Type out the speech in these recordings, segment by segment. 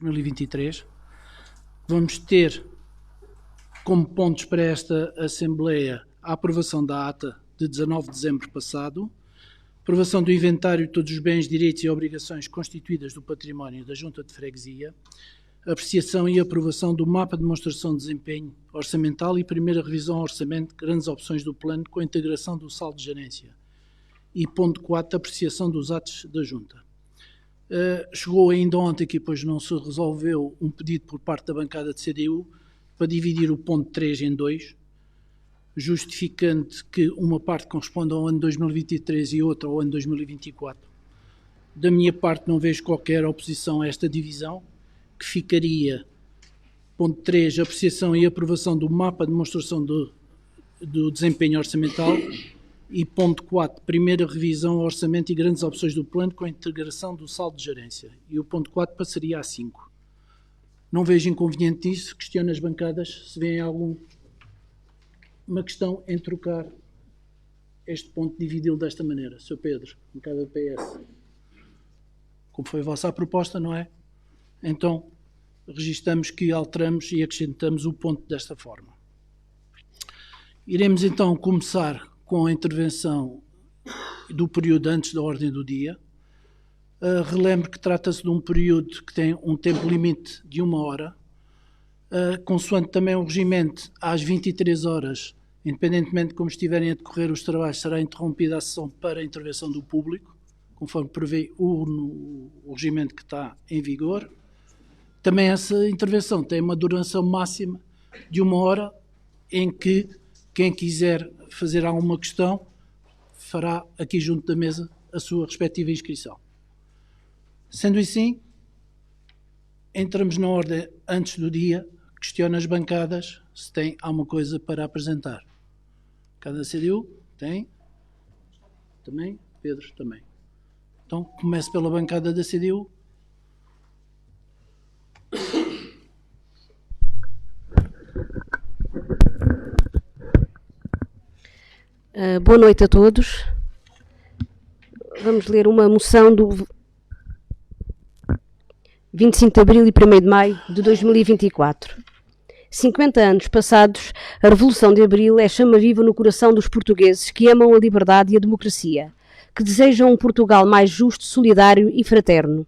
2023. Vamos ter como pontos para esta Assembleia a aprovação da ata de 19 de dezembro passado, aprovação do inventário de todos os bens, direitos e obrigações constituídas do património da Junta de Freguesia, apreciação e aprovação do mapa de demonstração de desempenho orçamental e primeira revisão ao orçamento, grandes opções do plano com a integração do saldo de gerência. E ponto 4, apreciação dos atos da Junta. Chegou ainda ontem, que depois não se resolveu, um pedido por parte da bancada de CDU para dividir o ponto 3 em 2, justificando que uma parte corresponde ao ano 2023 e outra ao ano 2024. Da minha parte não vejo qualquer oposição a esta divisão, que ficaria, ponto 3, apreciação e aprovação do mapa de demonstração do desempenho orçamental, e ponto 4, primeira revisão ao orçamento e grandes opções do plano com a integração do saldo de gerência. E o ponto 4 passaria a 5. Não vejo inconveniente nisso, questiono as bancadas se vêem alguma questão em trocar este ponto, dividi-lo desta maneira. Sr. Pedro, bancada do PS. Como foi a vossa proposta, não é? Então, registamos que alteramos e acrescentamos o ponto desta forma. Iremos então começar com a intervenção do período antes da ordem do dia. Relembro que trata-se de um período que tem um tempo limite de 1 hora, consoante também o regimento, às 23 horas, independentemente de como estiverem a decorrer os trabalhos, será interrompida a sessão para a intervenção do público, conforme prevê o regimento que está em vigor. Também essa intervenção tem uma duração máxima de 1 hora, em que quem quiser fazer alguma questão fará aqui junto da mesa a sua respectiva inscrição. Sendo assim, entramos na ordem antes do dia. Questiono as bancadas se tem alguma coisa para apresentar. Cada CDU tem? Também? Pedro também. Então, começo pela bancada da CDU. Boa noite a todos. Vamos ler uma moção do 25 de abril e 1º de maio de 2024. 50 anos passados, a Revolução de Abril é chama viva no coração dos portugueses que amam a liberdade e a democracia, que desejam um Portugal mais justo, solidário e fraterno.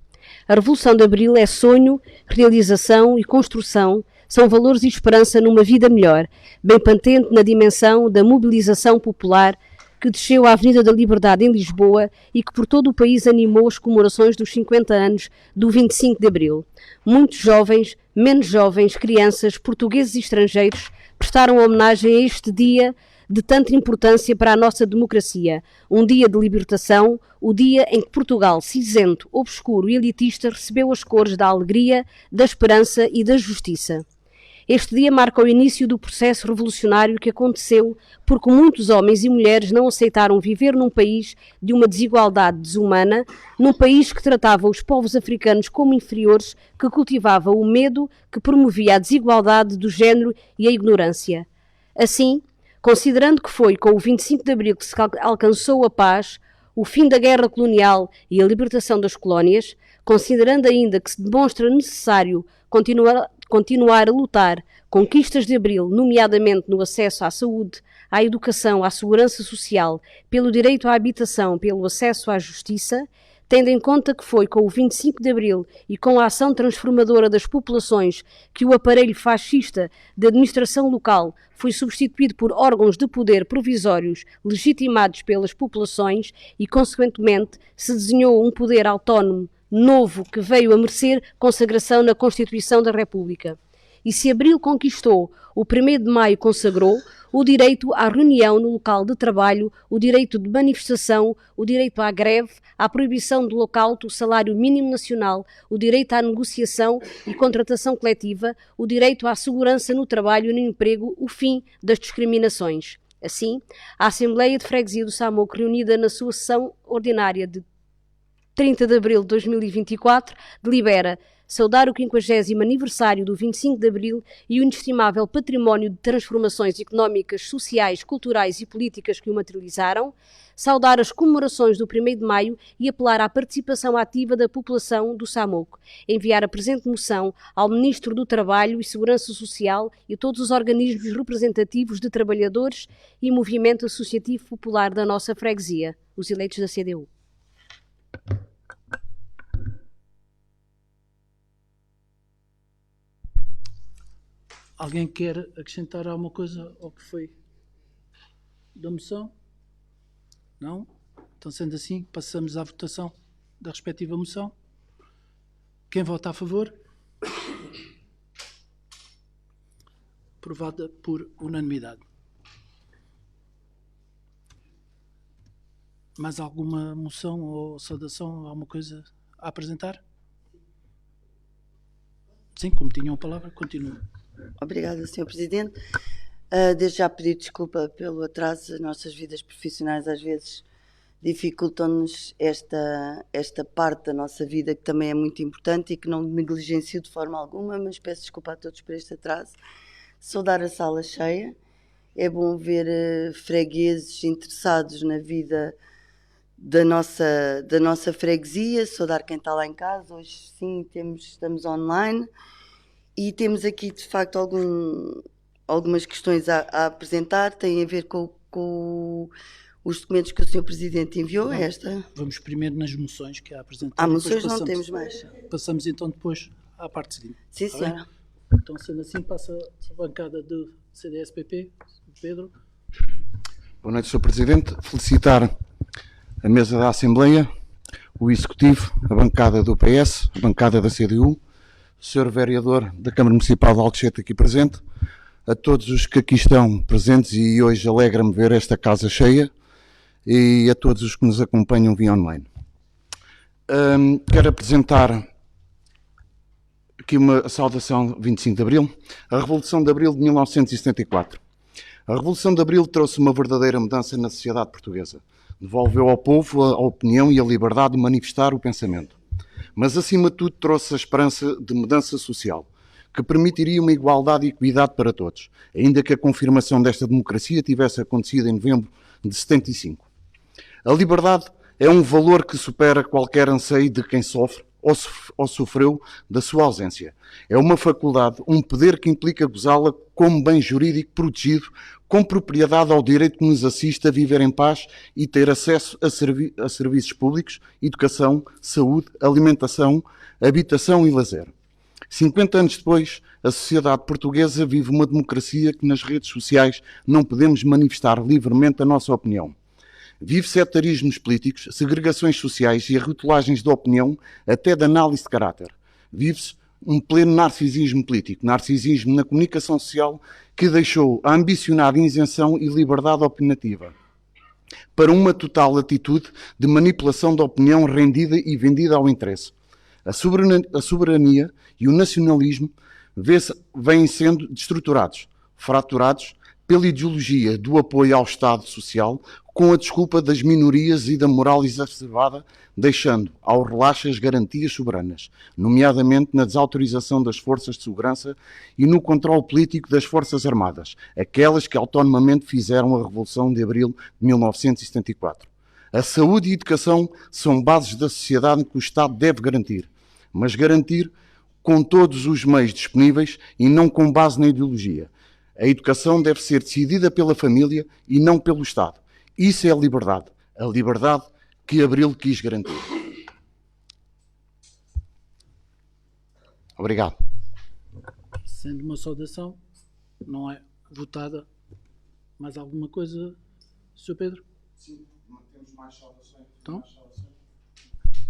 A Revolução de Abril é sonho, realização e construção, são valores e esperança numa vida melhor, bem patente na dimensão da mobilização popular que desceu à Avenida da Liberdade em Lisboa e que por todo o país animou as comemorações dos 50 anos do 25 de Abril. Muitos jovens, menos jovens, crianças, portugueses e estrangeiros prestaram homenagem a este dia de tanta importância para a nossa democracia. Um dia de libertação, o dia em que Portugal, cinzento, obscuro e elitista, recebeu as cores da alegria, da esperança e da justiça. Este dia marca o início do processo revolucionário que aconteceu porque muitos homens e mulheres não aceitaram viver num país de uma desigualdade desumana, num país que tratava os povos africanos como inferiores, que cultivava o medo, que promovia a desigualdade do género e a ignorância. Assim, considerando que foi com o 25 de Abril que se alcançou a paz, o fim da guerra colonial e a libertação das colónias, considerando ainda que se demonstra necessário continuar a lutar conquistas de Abril, nomeadamente no acesso à saúde, à educação, à segurança social, pelo direito à habitação, pelo acesso à justiça, tendo em conta que foi com o 25 de Abril e com a ação transformadora das populações que o aparelho fascista de administração local foi substituído por órgãos de poder provisórios legitimados pelas populações e, consequentemente, se desenhou um poder autónomo novo que veio a merecer consagração na Constituição da República. E se Abril conquistou, o 1º de Maio consagrou o direito à reunião no local de trabalho, o direito de manifestação, o direito à greve, à proibição do lockout, o salário mínimo nacional, o direito à negociação e contratação coletiva, o direito à segurança no trabalho e no emprego, o fim das discriminações. Assim, a Assembleia de Freguesia do Samoco, reunida na sua sessão ordinária de 30 de abril de 2024, delibera saudar o 50º aniversário do 25 de Abril e o inestimável património de transformações económicas, sociais, culturais e políticas que o materializaram, saudar as comemorações do 1º de Maio e apelar à participação ativa da população do Samoco, enviar a presente moção ao Ministro do Trabalho e Segurança Social e a todos os organismos representativos de trabalhadores e movimento associativo popular da nossa freguesia, os eleitos da CDU. Alguém quer acrescentar alguma coisa ao que foi da moção? Não? Então, sendo assim, passamos à votação da respectiva moção. Quem vota a favor? Aprovada por unanimidade. Mais alguma moção ou saudação, alguma coisa a apresentar? Sim, como tinham a palavra, continua. Obrigada, Sr. Presidente. Desde já pedir desculpa pelo atraso. As nossas vidas profissionais às vezes dificultam-nos esta parte da nossa vida que também é muito importante e que não negligencio de forma alguma, mas peço desculpa a todos por este atraso. Saudar a sala cheia. É bom ver fregueses interessados na vida da nossa freguesia. Saudar quem está lá em casa. Hoje sim estamos online. E temos aqui, de facto, algumas questões a apresentar, têm a ver com os documentos que o Sr. Presidente enviou. Vamos primeiro nas moções que há a apresentar. Há moções, não temos mais. Passamos então depois à parte seguinte. Sim, senhora. Então, sendo assim, passa a bancada do CDS-PP, Pedro. Boa noite, Sr. Presidente. Felicitar a mesa da Assembleia, o Executivo, a bancada do PS, a bancada da CDU, Sr. Vereador da Câmara Municipal de Alcochete aqui presente, a todos os que aqui estão presentes e hoje alegra-me ver esta casa cheia e a todos os que nos acompanham via online. Quero apresentar aqui uma saudação 25 de Abril, a Revolução de Abril de 1974. A Revolução de Abril trouxe uma verdadeira mudança na sociedade portuguesa. Devolveu ao povo a opinião e a liberdade de manifestar o pensamento. Mas, acima de tudo, trouxe a esperança de mudança social, que permitiria uma igualdade e equidade para todos, ainda que a confirmação desta democracia tivesse acontecido em novembro de 75. A liberdade é um valor que supera qualquer anseio de quem sofre ou sofreu da sua ausência. É uma faculdade, um poder que implica gozá-la como bem jurídico protegido, com propriedade ao direito que nos assiste a viver em paz e ter acesso a serviços públicos, educação, saúde, alimentação, habitação e lazer. 50 anos depois, a sociedade portuguesa vive uma democracia que nas redes sociais não podemos manifestar livremente a nossa opinião. Vive sectarismos políticos, segregações sociais e rotulagens de opinião, até de análise de caráter. Vive-se um pleno narcisismo político, narcisismo na comunicação social que deixou a ambicionada isenção e liberdade opinativa para uma total atitude de manipulação da opinião rendida e vendida ao interesse. A soberania e o nacionalismo vêm sendo destruturados, fraturados pela ideologia do apoio ao Estado Social com a desculpa das minorias e da moral exacerbada, deixando ao relaxo as garantias soberanas, nomeadamente na desautorização das forças de segurança e no controle político das Forças Armadas, aquelas que autonomamente fizeram a Revolução de Abril de 1974. A saúde e a educação são bases da sociedade que o Estado deve garantir, mas garantir com todos os meios disponíveis e não com base na ideologia. A educação deve ser decidida pela família e não pelo Estado. Isso é a liberdade que Abril quis garantir. Obrigado. Sendo uma saudação, não é votada. Mais alguma coisa, Sr. Pedro? Sim, não temos mais saudações. Então,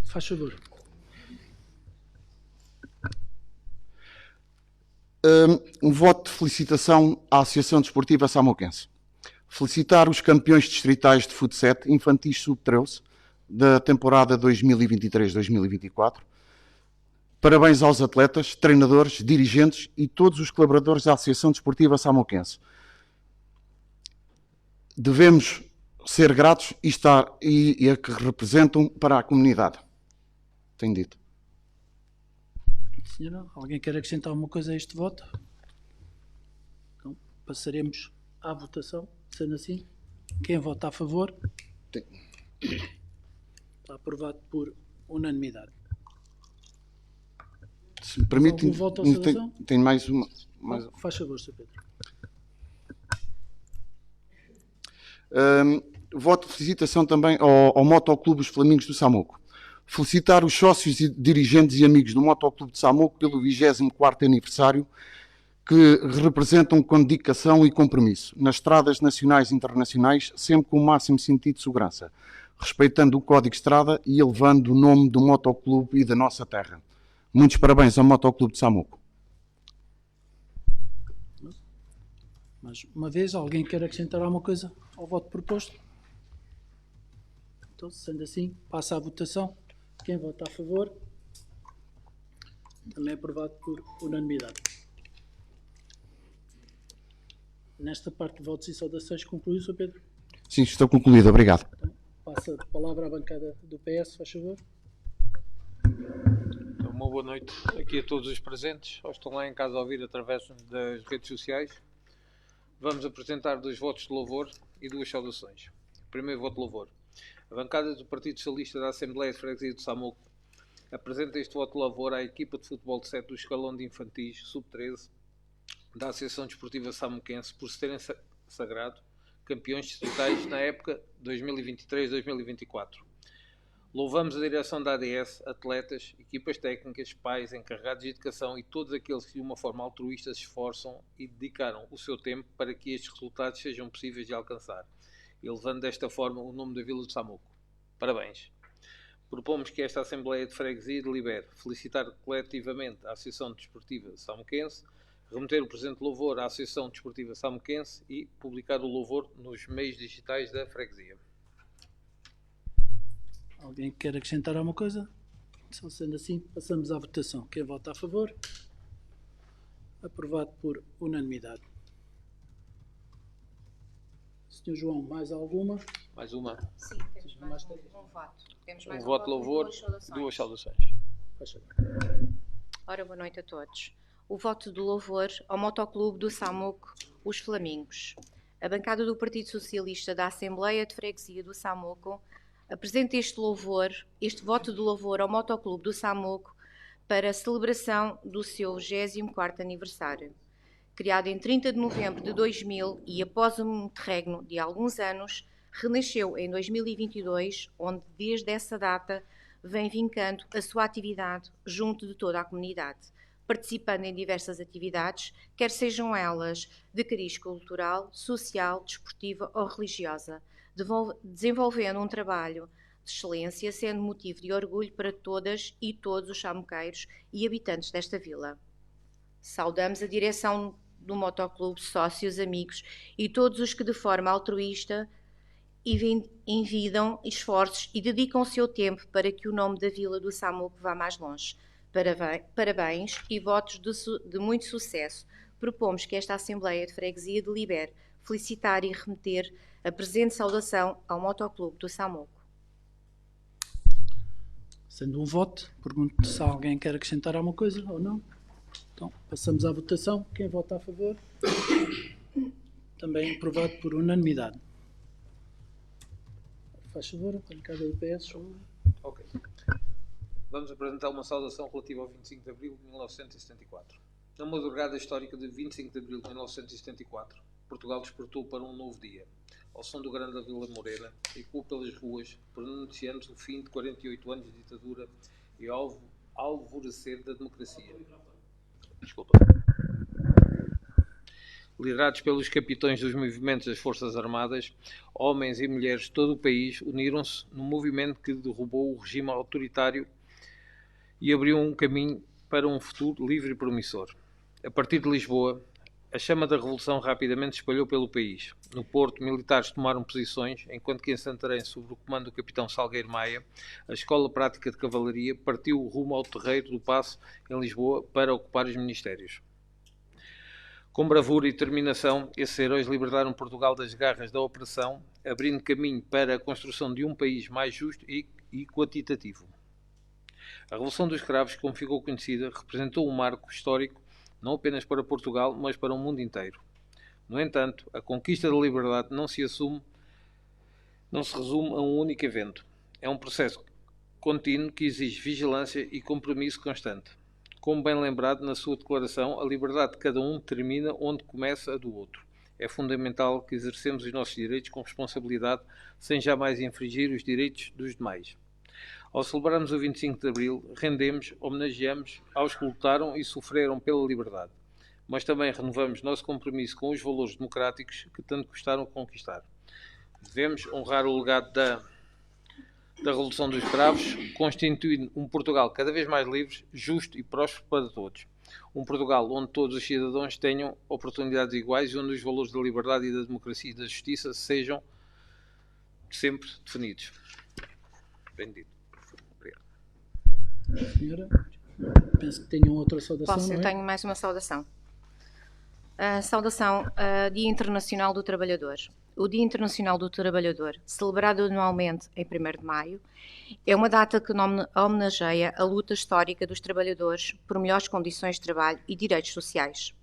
faz favor. Um voto de felicitação à Associação Desportiva Samoquense. Felicitar os campeões distritais de futsal infantis sub-13 da temporada 2023-2024. Parabéns aos atletas, treinadores, dirigentes e todos os colaboradores da Associação Desportiva Samoquense. Devemos ser gratos e a que representam para a comunidade. Tenho dito. Senhora, alguém quer acrescentar alguma coisa a este voto? Então, passaremos à votação. Sendo assim, quem vota a favor? Está aprovado por unanimidade. Se me permite, algum voto à observação? tenho mais uma. Faz favor, Sr. Pedro. Voto de felicitação também ao Motoclube Os Flamingos do Samoco. Felicitar os sócios, dirigentes e amigos do Motoclube de Samoco pelo 24º aniversário, que representam com dedicação e compromisso nas estradas nacionais e internacionais, sempre com o máximo sentido de segurança, respeitando o Código de Estrada e elevando o nome do Motoclube e da nossa terra. Muitos parabéns ao Motoclube de Samoco. Mais uma vez, alguém quer acrescentar alguma coisa ao voto proposto? Então, sendo assim, passa à votação. Quem vota a favor? Também aprovado por unanimidade. Nesta parte de votos e saudações, concluiu, Sr. Pedro? Sim, estou concluído. Obrigado. Então, passa a palavra à bancada do PS, faz favor. Então, uma boa noite aqui a todos os presentes, aos que estão lá em casa a ouvir através das redes sociais. Vamos apresentar 2 votos de louvor e 2 saudações. Primeiro voto de louvor. A bancada do Partido Socialista da Assembleia de Freguesia de Samoco apresenta este voto de louvor à equipa de futebol de 7 do escalão de infantis sub-13 da Associação Desportiva Samoquense por se terem sagrado campeões distritais na época 2023-2024. Louvamos a direção da ADS, atletas, equipas técnicas, pais, encarregados de educação e todos aqueles que de uma forma altruísta se esforçam e dedicaram o seu tempo para que estes resultados sejam possíveis de alcançar, elevando desta forma o nome da Vila de Samoco. Parabéns! Propomos que esta Assembleia de Freguesia delibere felicitar coletivamente a Associação Desportiva Samoquense, remeter o presente louvor à Associação Desportiva Samoquense e publicar o louvor nos meios digitais da freguesia. Alguém quer acrescentar alguma coisa? Só sendo assim, passamos à votação. Quem vota a favor? Aprovado por unanimidade. Sr. João, mais alguma? Mais uma. Sim, temos mais um voto. Temos mais Um voto de louvor, e 2 saudações. Faz favor. Ora, boa noite a todos. O voto do louvor ao Motoclube do Samoco, Os Flamingos. A bancada do Partido Socialista da Assembleia de Freguesia do Samoco apresenta este voto de louvor ao Motoclube do Samoco para a celebração do seu 24º aniversário. Criado em 30 de novembro de 2000 e após um interregno de alguns anos, renasceu em 2022, onde desde essa data vem vincando a sua atividade junto de toda a comunidade, participando em diversas atividades, quer sejam elas de cariz cultural, social, desportiva ou religiosa, desenvolvendo um trabalho de excelência, sendo motivo de orgulho para todas e todos os samoqueiros e habitantes desta vila. Saudamos a direção do Motoclube, sócios, amigos e todos os que de forma altruísta envidam esforços e dedicam o seu tempo para que o nome da Vila do Samoco vá mais longe. Parabéns e votos de muito sucesso. Propomos que esta Assembleia de Freguesia delibere felicitar e remeter a presente saudação ao Motoclube do Samoco. Sendo um voto, pergunto se alguém quer acrescentar alguma coisa ou não. Então, passamos à votação. Quem vota a favor? Também aprovado por unanimidade. Faz favor, a bancada do PS. Ok. Vamos apresentar uma saudação relativa ao 25 de Abril de 1974. Na madrugada histórica de 25 de Abril de 1974, Portugal despertou para um novo dia. Ao som do grande Vila Moreira, ecoou pelas ruas, pronunciando o fim de 48 anos de ditadura e ao alvorecer da democracia. Desculpa. Liderados pelos capitães dos movimentos das Forças Armadas, homens e mulheres de todo o país uniram-se num movimento que derrubou o regime autoritário e abriu um caminho para um futuro livre e promissor. A partir de Lisboa, a chama da Revolução rapidamente se espalhou pelo país. No Porto, militares tomaram posições, enquanto que em Santarém, sob o comando do capitão Salgueiro Maia, a Escola Prática de Cavalaria partiu rumo ao terreiro do Paço, em Lisboa, para ocupar os ministérios. Com bravura e determinação, esses heróis libertaram Portugal das garras da opressão, abrindo caminho para a construção de um país mais justo e equitativo. A Revolução dos Cravos, como ficou conhecida, representou um marco histórico não apenas para Portugal, mas para o mundo inteiro. No entanto, a conquista da liberdade não se resume a um único evento. É um processo contínuo que exige vigilância e compromisso constante. Como bem lembrado na sua declaração, a liberdade de cada um termina onde começa a do outro. É fundamental que exercemos os nossos direitos com responsabilidade, sem jamais infringir os direitos dos demais. Ao celebrarmos o 25 de Abril, homenageamos aos que lutaram e sofreram pela liberdade, mas também renovamos nosso compromisso com os valores democráticos que tanto custaram conquistar. Devemos honrar o legado da Revolução dos Cravos, constituindo um Portugal cada vez mais livre, justo e próspero para todos. Um Portugal onde todos os cidadãos tenham oportunidades iguais e onde os valores da liberdade e da democracia e da justiça sejam sempre definidos. Bendito. Senhora, penso que tenham outra saudação, Posso, não eu é? tenho mais uma saudação. A saudação Dia Internacional do Trabalhador. O Dia Internacional do Trabalhador, celebrado anualmente em 1º de maio, é uma data que homenageia a luta histórica dos trabalhadores por melhores condições de trabalho e direitos sociais.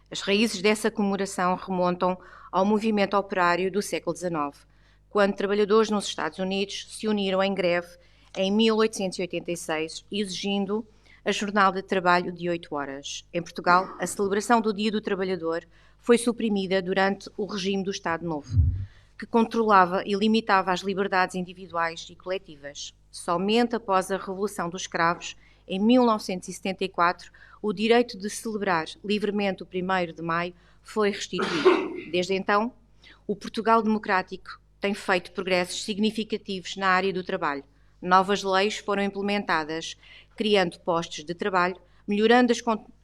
As raízes dessa comemoração remontam ao movimento operário do século XIX, quando trabalhadores nos Estados Unidos se uniram em greve em 1886, exigindo a jornada de trabalho de 8 horas. Em Portugal, a celebração do Dia do Trabalhador foi suprimida durante o regime do Estado Novo, que controlava e limitava as liberdades individuais e coletivas. Somente após a Revolução dos Cravos, em 1974, o direito de celebrar livremente o 1º de maio foi restituído. Desde então, o Portugal democrático tem feito progressos significativos na área do trabalho. Novas leis foram implementadas, criando postos de trabalho, melhorando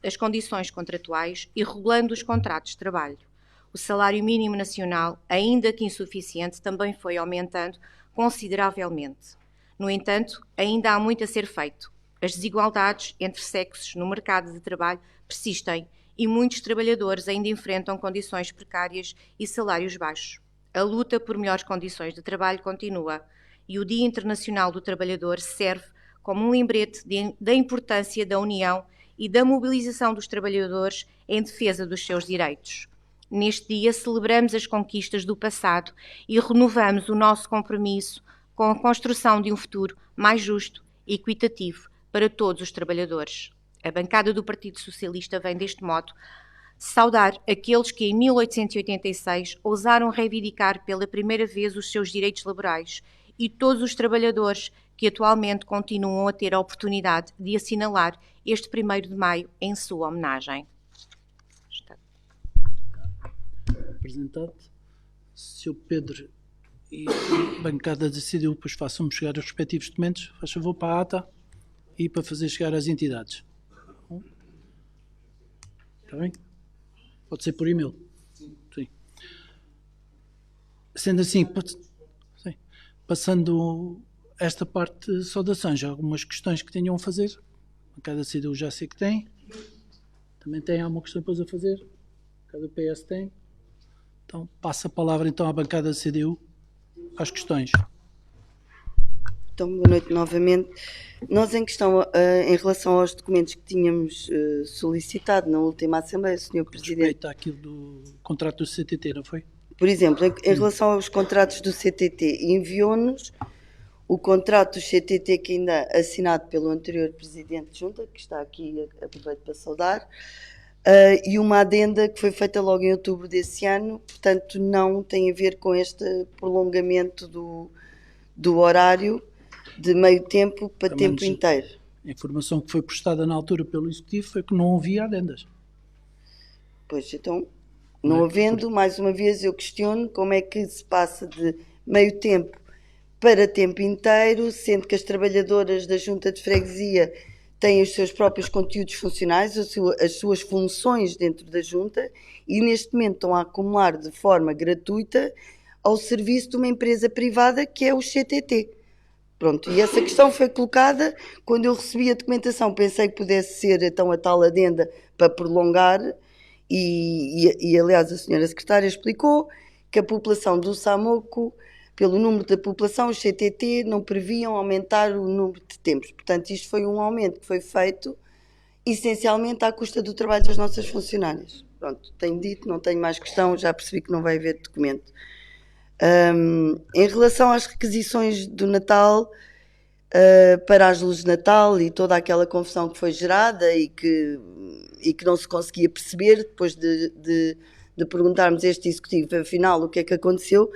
as condições contratuais e regulando os contratos de trabalho. O salário mínimo nacional, ainda que insuficiente, também foi aumentando consideravelmente. No entanto, ainda há muito a ser feito. As desigualdades entre sexos no mercado de trabalho persistem e muitos trabalhadores ainda enfrentam condições precárias e salários baixos. A luta por melhores condições de trabalho continua e o Dia Internacional do Trabalhador serve como um lembrete da importância da união e da mobilização dos trabalhadores em defesa dos seus direitos. Neste dia celebramos as conquistas do passado e renovamos o nosso compromisso com a construção de um futuro mais justo e equitativo para todos os trabalhadores. A bancada do Partido Socialista vem deste modo saudar aqueles que em 1886 ousaram reivindicar pela primeira vez os seus direitos laborais e todos os trabalhadores que atualmente continuam a ter a oportunidade de assinalar este 1º de maio em sua homenagem. Representante, Sr. Pedro e a bancada decidiu, depois façam-me chegar os respectivos documentos, faz favor para a ata e para fazer chegar às entidades. Está bem? Pode ser por e-mail. Sim. Sendo assim, passando esta parte de saudações, algumas questões que tenham a fazer. A bancada CDU já sei que tem. Também tem alguma questão depois a fazer. A bancada PS tem. Então, passa a palavra então à bancada CDU às questões. Então, boa noite novamente. Nós, em questão, em relação aos documentos que tínhamos solicitado na última Assembleia, Sr. Presidente... Respeito àquilo do contrato do CTT, não foi? Por exemplo, em relação aos contratos do CTT, enviou-nos o contrato do CTT que ainda assinado pelo anterior Presidente de Junta, que está aqui, aproveito para saudar, e uma adenda que foi feita logo em outubro desse ano, portanto não tem a ver com este prolongamento do horário de meio tempo para Também tempo inteiro. A informação que foi prestada na altura pelo Executivo foi que não havia adendas. Pois, então, não havendo, mais uma vez eu questiono como é que se passa de meio tempo para tempo inteiro, sendo que as trabalhadoras da Junta de Freguesia têm os seus próprios conteúdos funcionais, as suas funções dentro da Junta, e neste momento estão a acumular de forma gratuita ao serviço de uma empresa privada que é o CTT. Pronto, e essa questão foi colocada quando eu recebi a documentação, pensei que pudesse ser então a tal adenda para prolongar, e aliás a senhora secretária explicou que a população do Samoco pelo número da população, os CTT não previam aumentar o número de tempos. Portanto, isto foi um aumento que foi feito essencialmente à custa do trabalho das nossas funcionárias. Pronto, tenho dito, não tenho mais questão, já percebi que não vai haver documento. Em relação às requisições do Natal, para as luzes de Natal e toda aquela confusão que foi gerada e que não se conseguia perceber, depois de perguntarmos a este executivo, afinal, o que é que aconteceu,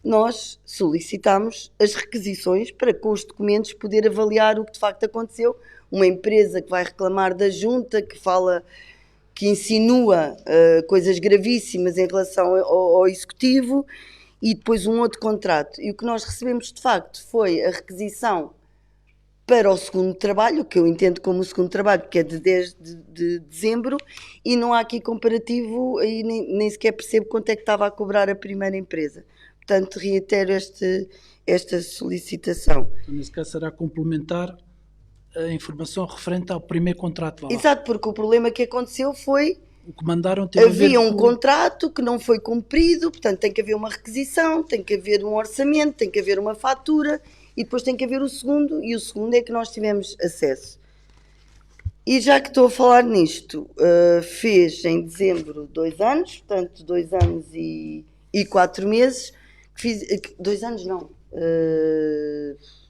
nós solicitámos as requisições para, com os documentos, poder avaliar o que de facto aconteceu. Uma empresa que vai reclamar da junta, que insinua coisas gravíssimas em relação ao executivo, e depois um outro contrato. E o que nós recebemos de facto foi a requisição para o segundo trabalho, que eu entendo como o segundo trabalho, que é de 10 de dezembro, e não há aqui comparativo e nem sequer percebo quanto é que estava a cobrar a primeira empresa. Portanto, reitero esta solicitação. Então, nesse caso, será complementar a informação referente ao primeiro contrato. Vá lá. Exato, porque o problema que aconteceu foi O que mandaram teve a ver havia um com- contrato que não foi cumprido, portanto tem que haver uma requisição, tem que haver um orçamento, tem que haver uma fatura e depois tem que haver o segundo, e o segundo é que nós tivemos acesso. E já que estou a falar nisto, fez em dezembro 2 anos, portanto 2 anos e 4 meses, 2 anos não,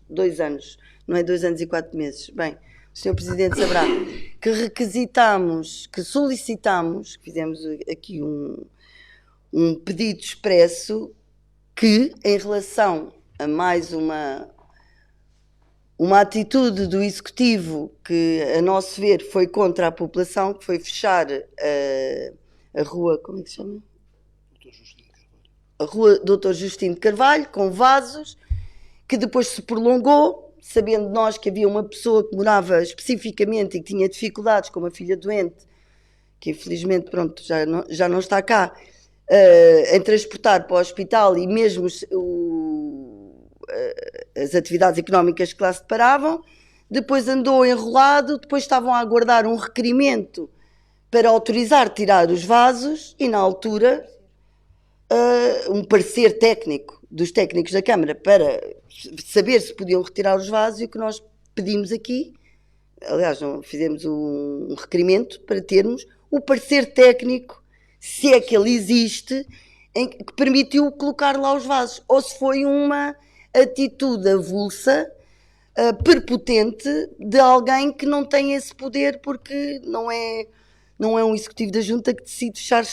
2 anos, não é 2 anos e 4 meses, bem, o Sr. Presidente saberá, que requisitamos, que solicitamos, fizemos aqui um pedido expresso que, em relação a mais uma atitude do Executivo que, a nosso ver, foi contra a população, que foi fechar a rua, como é que se chama? A rua Dr. Justino de Carvalho, com vasos, que depois se prolongou, sabendo nós que havia uma pessoa que morava especificamente e que tinha dificuldades, com uma filha doente, que infelizmente pronto, já não está cá, em transportar para o hospital, e mesmo as atividades económicas que lá se paravam, depois andou enrolado, depois estavam a aguardar um requerimento para autorizar tirar os vasos e na altura um parecer técnico dos técnicos da Câmara para saber se podiam retirar os vasos, e o que nós pedimos aqui, aliás, fizemos um requerimento para termos o parecer técnico, se é que ele existe, que permitiu colocar lá os vasos, ou se foi uma atitude avulsa, prepotente, de alguém que não tem esse poder, porque não é um executivo da Junta que decide fechar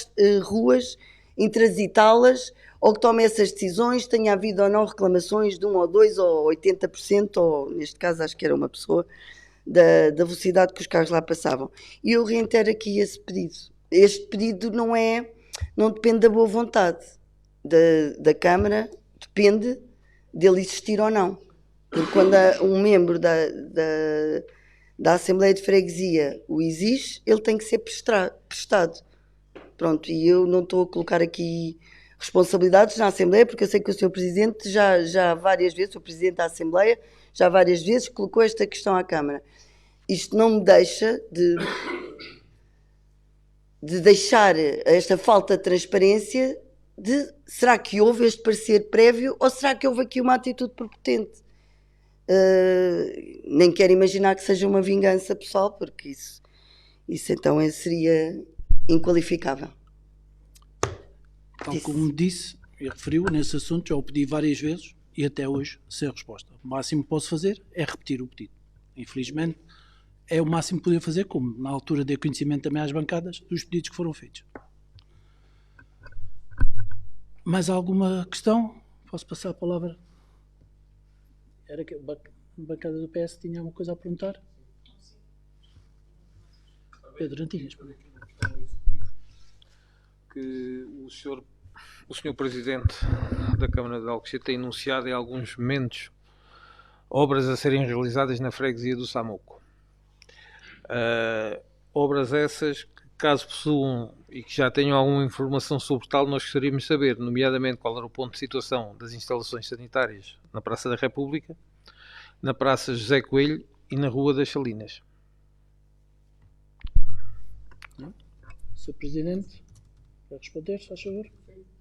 ruas, intransitá-las, ou que tome essas decisões, tenha havido ou não reclamações de 1 ou 2 ou 80%, ou neste caso acho que era uma pessoa, da velocidade que os carros lá passavam. E eu reitero aqui esse pedido. Este pedido não depende da boa vontade da Câmara, depende dele existir ou não. Porque quando um membro da Assembleia de Freguesia o exige, ele tem que ser prestado. Pronto, e eu não estou a colocar aqui responsabilidades na Assembleia, porque eu sei que o Sr. Presidente já várias vezes, o Presidente da Assembleia, já várias vezes colocou esta questão à Câmara. Isto não me deixa de deixar esta falta de transparência será que houve este parecer prévio ou será que houve aqui uma atitude prepotente? Nem quero imaginar que seja uma vingança pessoal, porque isso então seria inqualificável. Tal como disse e referiu, nesse assunto já o pedi várias vezes e até hoje sem resposta. O máximo que posso fazer é repetir o pedido. Infelizmente, é o máximo que podia fazer, como na altura dei conhecimento também às bancadas dos pedidos que foram feitos. Mais alguma questão? Posso passar a palavra? Era que a bancada do PS tinha alguma coisa a perguntar? Pedro Antinhas. Que o senhor Presidente da Câmara de Alcochete tem enunciado em alguns momentos obras a serem realizadas na freguesia do Samuco. Obras essas que, caso possuam e que já tenham alguma informação sobre tal, nós gostaríamos de saber, nomeadamente qual era o ponto de situação das instalações sanitárias na Praça da República, na Praça José Coelho e na Rua das Salinas. Sr. Presidente, para responder, se faz favor,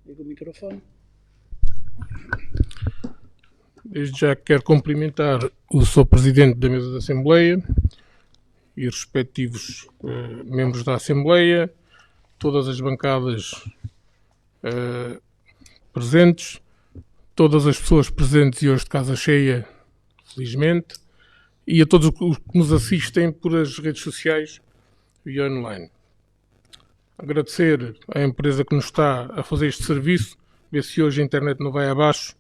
liga o microfone. Desde já quero cumprimentar o Sr. Presidente da Mesa da Assembleia e os respectivos membros da Assembleia, todas as bancadas presentes, todas as pessoas presentes e hoje de casa cheia, felizmente, e a todos os que nos assistem por as redes sociais e online. Agradecer à empresa que nos está a fazer este serviço, ver se hoje a internet não vai abaixo.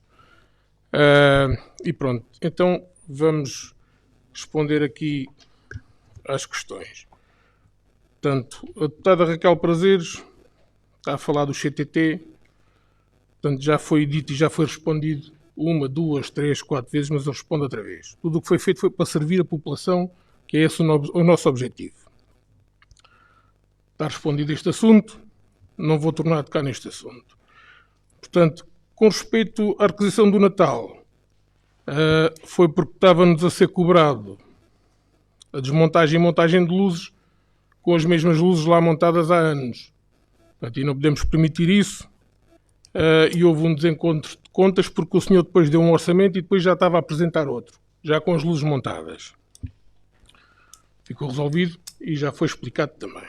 E pronto, então vamos responder aqui às questões. Portanto, a deputada Raquel Prazeres está a falar do CTT, portanto já foi dito e já foi respondido 1, 2, 3, 4 vezes, mas eu respondo outra vez. Tudo o que foi feito foi para servir a população, que é esse o nosso objetivo. Está respondido este assunto, não vou tornar a tocar neste assunto. Portanto, com respeito à requisição do Natal, foi porque estava-nos a ser cobrado a desmontagem e montagem de luzes com as mesmas luzes lá montadas há anos. Portanto, e não podemos permitir isso. E houve um desencontro de contas porque o senhor depois deu um orçamento e depois já estava a apresentar outro, já com as luzes montadas. Ficou resolvido e já foi explicado também.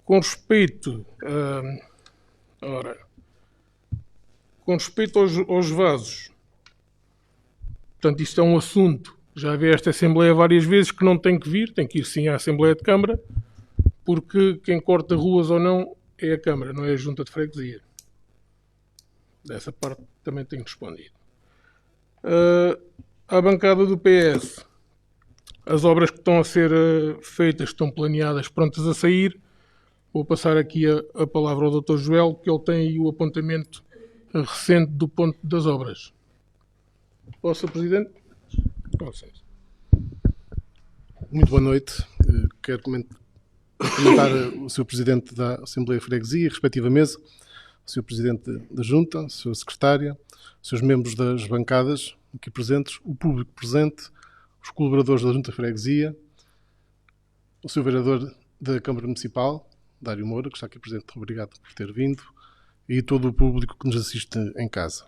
Com respeito aos vasos, portanto, isto é um assunto, já vi esta Assembleia várias vezes, que não tem que vir, tem que ir sim à Assembleia de Câmara, porque quem corta ruas ou não é a Câmara, não é a Junta de Freguesia. Dessa parte também tenho respondido. À bancada do PS, as obras que estão a ser feitas, estão planeadas, prontas a sair. Vou passar aqui a palavra ao Dr. Joel, que ele tem aí o apontamento recente do ponto das obras. Posso, Sr. Presidente? Com licença. Muito boa noite. Quero comentar o Sr. Presidente da Assembleia de Freguesia, respectiva mesa, o Sr. Presidente da Junta, a Sra. Secretária, os seus membros das bancadas aqui presentes, o público presente, os colaboradores da Junta de Freguesia, o Sr. Vereador da Câmara Municipal, Dário Moura, que está aqui presente, obrigado por ter vindo, e todo o público que nos assiste em casa.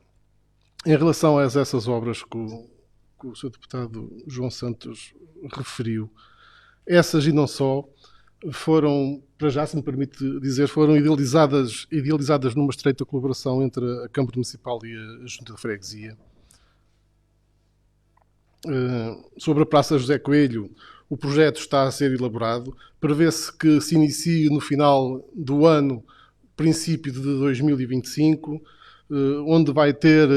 Em relação a essas obras que o Sr. Deputado João Santos referiu, essas e não só, foram, para já, se me permite dizer, foram idealizadas numa estreita colaboração entre a Câmara Municipal e a Junta de Freguesia. Sobre a Praça José Coelho, o projeto está a ser elaborado. Prevê-se que se inicie no final do ano, princípio de 2025, onde vai ter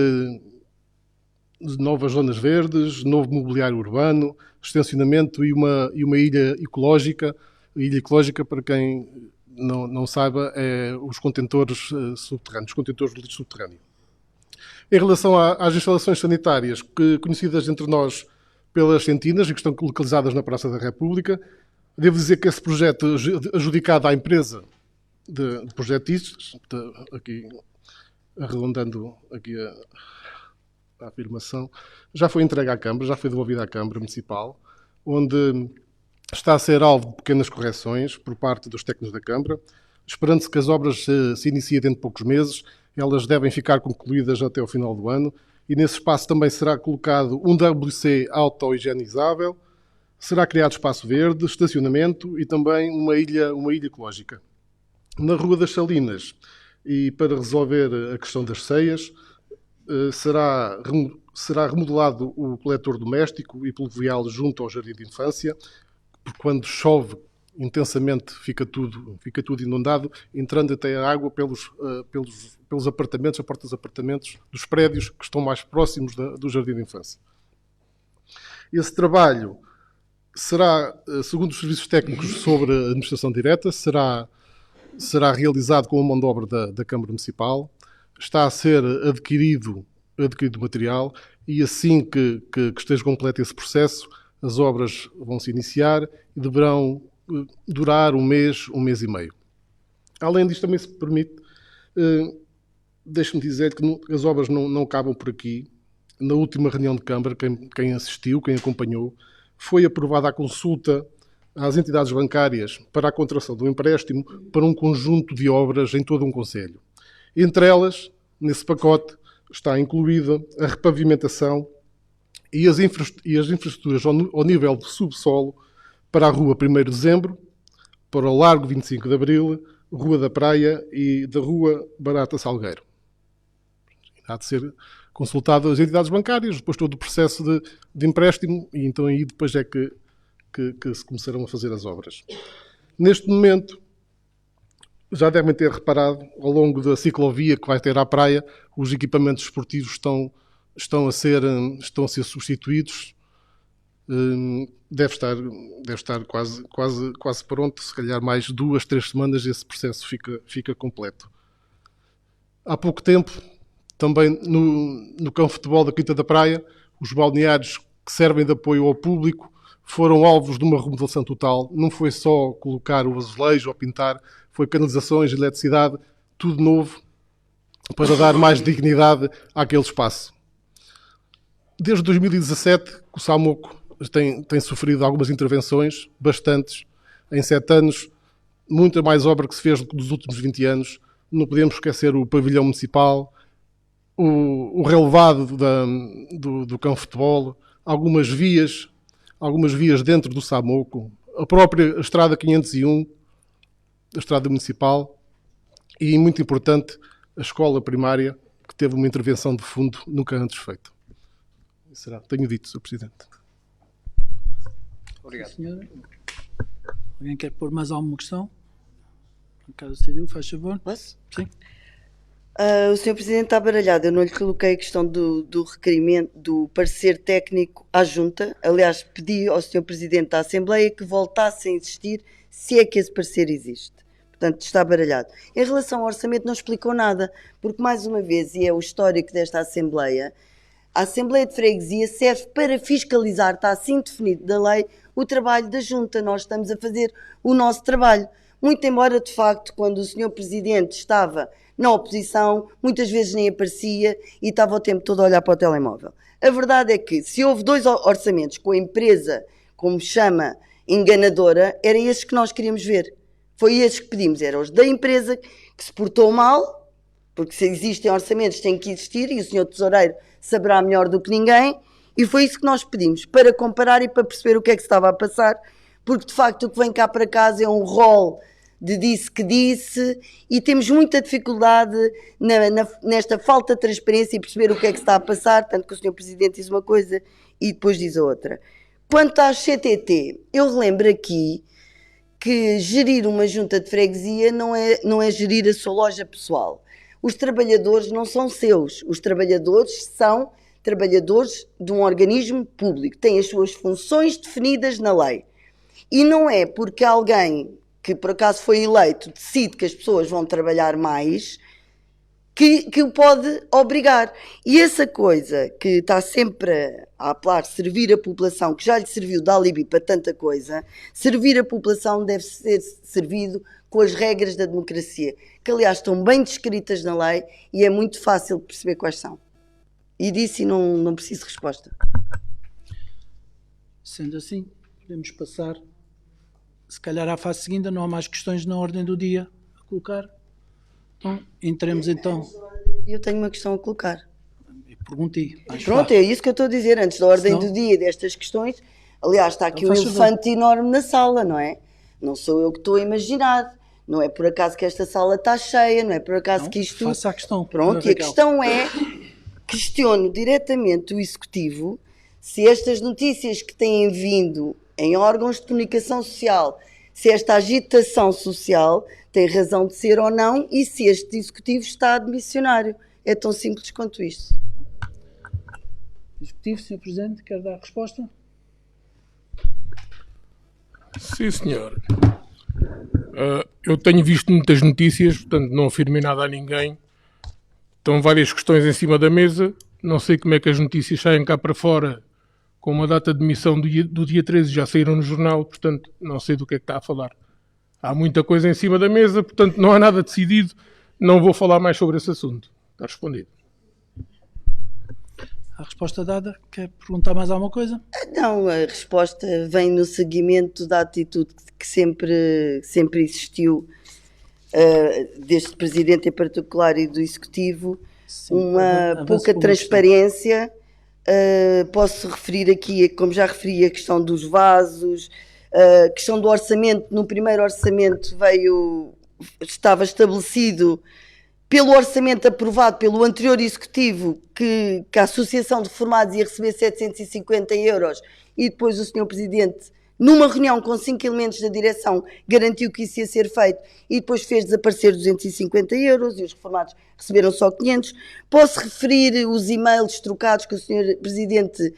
novas zonas verdes, novo mobiliário urbano, extensionamento e uma ilha ecológica. A ilha ecológica, para quem não saiba, é os contentores subterrâneos, os contentores de lixo subterrâneo. Em relação às instalações sanitárias, conhecidas entre nós pelas Centinas e que estão localizadas na Praça da República, devo dizer que esse projeto, adjudicado à empresa de projetistas, aqui arredondando aqui a afirmação, já foi entregue à Câmara, já foi devolvida à Câmara Municipal, onde está a ser alvo de pequenas correções por parte dos técnicos da Câmara, esperando-se que as obras se iniciem dentro de poucos meses. Elas devem ficar concluídas até o final do ano e nesse espaço também será colocado um WC auto-higienizável, será criado espaço verde, estacionamento e também uma ilha ecológica. Na Rua das Salinas, e para resolver a questão das ceias, será remodelado o coletor doméstico e pluvial junto ao Jardim de Infância, porque quando chove intensamente fica tudo inundado, entrando até a água pelos apartamentos, a porta dos apartamentos, dos prédios que estão mais próximos do Jardim de Infância. Esse trabalho será, segundo os serviços técnicos sobre a administração direta, será realizado com a mão de obra da Câmara Municipal, está a ser adquirido material e assim que esteja completo esse processo, as obras vão se iniciar e deverão durar um mês e meio. Além disto, também se permite, deixe-me dizer que as obras não acabam por aqui. Na última reunião de Câmara, quem assistiu, quem acompanhou, foi aprovada a consulta às entidades bancárias para a contratação do empréstimo para um conjunto de obras em todo um concelho. Entre elas, nesse pacote, está incluída a repavimentação e as infraestruturas ao nível do subsolo para a Rua 1º de Dezembro, para o Largo 25 de Abril, Rua da Praia e da Rua Barata Salgueiro. Há de ser consultado as entidades bancárias, depois todo o processo de empréstimo, e então aí depois é que se começarão a fazer as obras. Neste momento, já devem ter reparado, ao longo da ciclovia que vai ter à praia, os equipamentos esportivos estão a ser substituídos. Deve estar quase pronto, se calhar mais 2, 3 semanas esse processo fica completo. Há pouco tempo, também no campo de futebol da Quinta da Praia, os balneários que servem de apoio ao público foram alvos de uma remodelação total. Não foi só colocar o azulejo ou pintar, foi canalizações, eletricidade, tudo novo, para dar mais dignidade àquele espaço. Desde 2017, o Samoco tem sofrido algumas intervenções, bastantes, em 7 anos, muita mais obra que se fez nos últimos 20 anos. Não podemos esquecer o pavilhão municipal, o relevado do campo de futebol, algumas vias dentro do Samoco, a própria Estrada 501, a Estrada Municipal, e, muito importante, a escola primária, que teve uma intervenção de fundo nunca antes feita. Tenho dito, Sr. Presidente. Obrigado. Sim, senhora. Alguém quer pôr mais alguma questão? Ricardo Cedeu, faz favor. Posso? Sim. O Sr. Presidente está baralhado. Eu não lhe coloquei a questão do requerimento, do parecer técnico à Junta. Aliás, pedi ao Sr. Presidente da Assembleia que voltasse a insistir se é que esse parecer existe. Portanto, está baralhado. Em relação ao orçamento, não explicou nada, porque, mais uma vez, e é o histórico desta Assembleia, a Assembleia de Freguesia serve para fiscalizar, está assim definido da lei, o trabalho da Junta. Nós estamos a fazer o nosso trabalho. Muito embora, de facto, quando o Sr. Presidente estava na oposição, muitas vezes nem aparecia e estava o tempo todo a olhar para o telemóvel. A verdade é que, se houve 2 orçamentos com a empresa, como chama, enganadora, era esses que nós queríamos ver. Foi esses que pedimos, eram os da empresa que se portou mal, porque se existem orçamentos tem que existir, e o Sr. Tesoureiro saberá melhor do que ninguém, e foi isso que nós pedimos, para comparar e para perceber o que é que se estava a passar, porque de facto o que vem cá para casa é um rol de disse que disse, e temos muita dificuldade nesta falta de transparência e perceber o que é que se está a passar, tanto que o Sr. Presidente diz uma coisa e depois diz a outra. Quanto às CTT, eu relembro aqui que gerir uma junta de freguesia não é gerir a sua loja pessoal. Os trabalhadores não são seus, os trabalhadores são trabalhadores de um organismo público, têm as suas funções definidas na lei. E não é porque alguém que por acaso foi eleito decide que as pessoas vão trabalhar mais que o pode obrigar. E essa coisa que está sempre a apelar servir a população, que já lhe serviu de alibi para tanta coisa, servir a população deve ser servido com as regras da democracia, que aliás estão bem descritas na lei e é muito fácil de perceber quais são. E disse e não preciso resposta. Sendo assim, podemos passar, se calhar à fase seguinte. Não há mais questões na ordem do dia a colocar. Então, entremos então. Eu tenho uma questão a colocar. Perguntei. Pronto, é isso que eu estou a dizer, antes da ordem do dia destas questões. Aliás, está aqui um elefante enorme na sala, não é? Não sou eu que estou a imaginar. Não é por acaso que esta sala está cheia, não é por acaso que isto... Faça a questão. Pronto, e a questão é, questiono diretamente o Executivo se estas notícias que têm vindo em órgãos de comunicação social, se esta agitação social tem razão de ser ou não e se este Executivo está admissionário. É tão simples quanto isto. Executivo, Sr. Presidente, quer dar a resposta? Sim, senhor. Eu tenho visto muitas notícias, portanto não afirmei nada a ninguém. Estão várias questões em cima da mesa. Não sei como é que as notícias saem cá para fora com uma data de emissão do dia 13, já saíram no jornal, portanto não sei do que é que está a falar. Há muita coisa em cima da mesa, portanto não há nada decidido. Não vou falar mais sobre esse assunto. Está respondido. A resposta dada. Quer perguntar mais alguma coisa? Não, a resposta vem no seguimento da atitude que sempre existiu deste Presidente em particular e do Executivo uma pouca transparência. Posso referir aqui, como já referi, a questão dos vasos, a questão do orçamento. No primeiro orçamento estava estabelecido pelo orçamento aprovado pelo anterior executivo que a Associação de Reformados ia receber 750 euros e depois o Sr. Presidente, numa reunião com 5 elementos da direção, garantiu que isso ia ser feito e depois fez desaparecer 250 euros e os reformados receberam só 500. Posso referir os e-mails trocados que o Sr. Presidente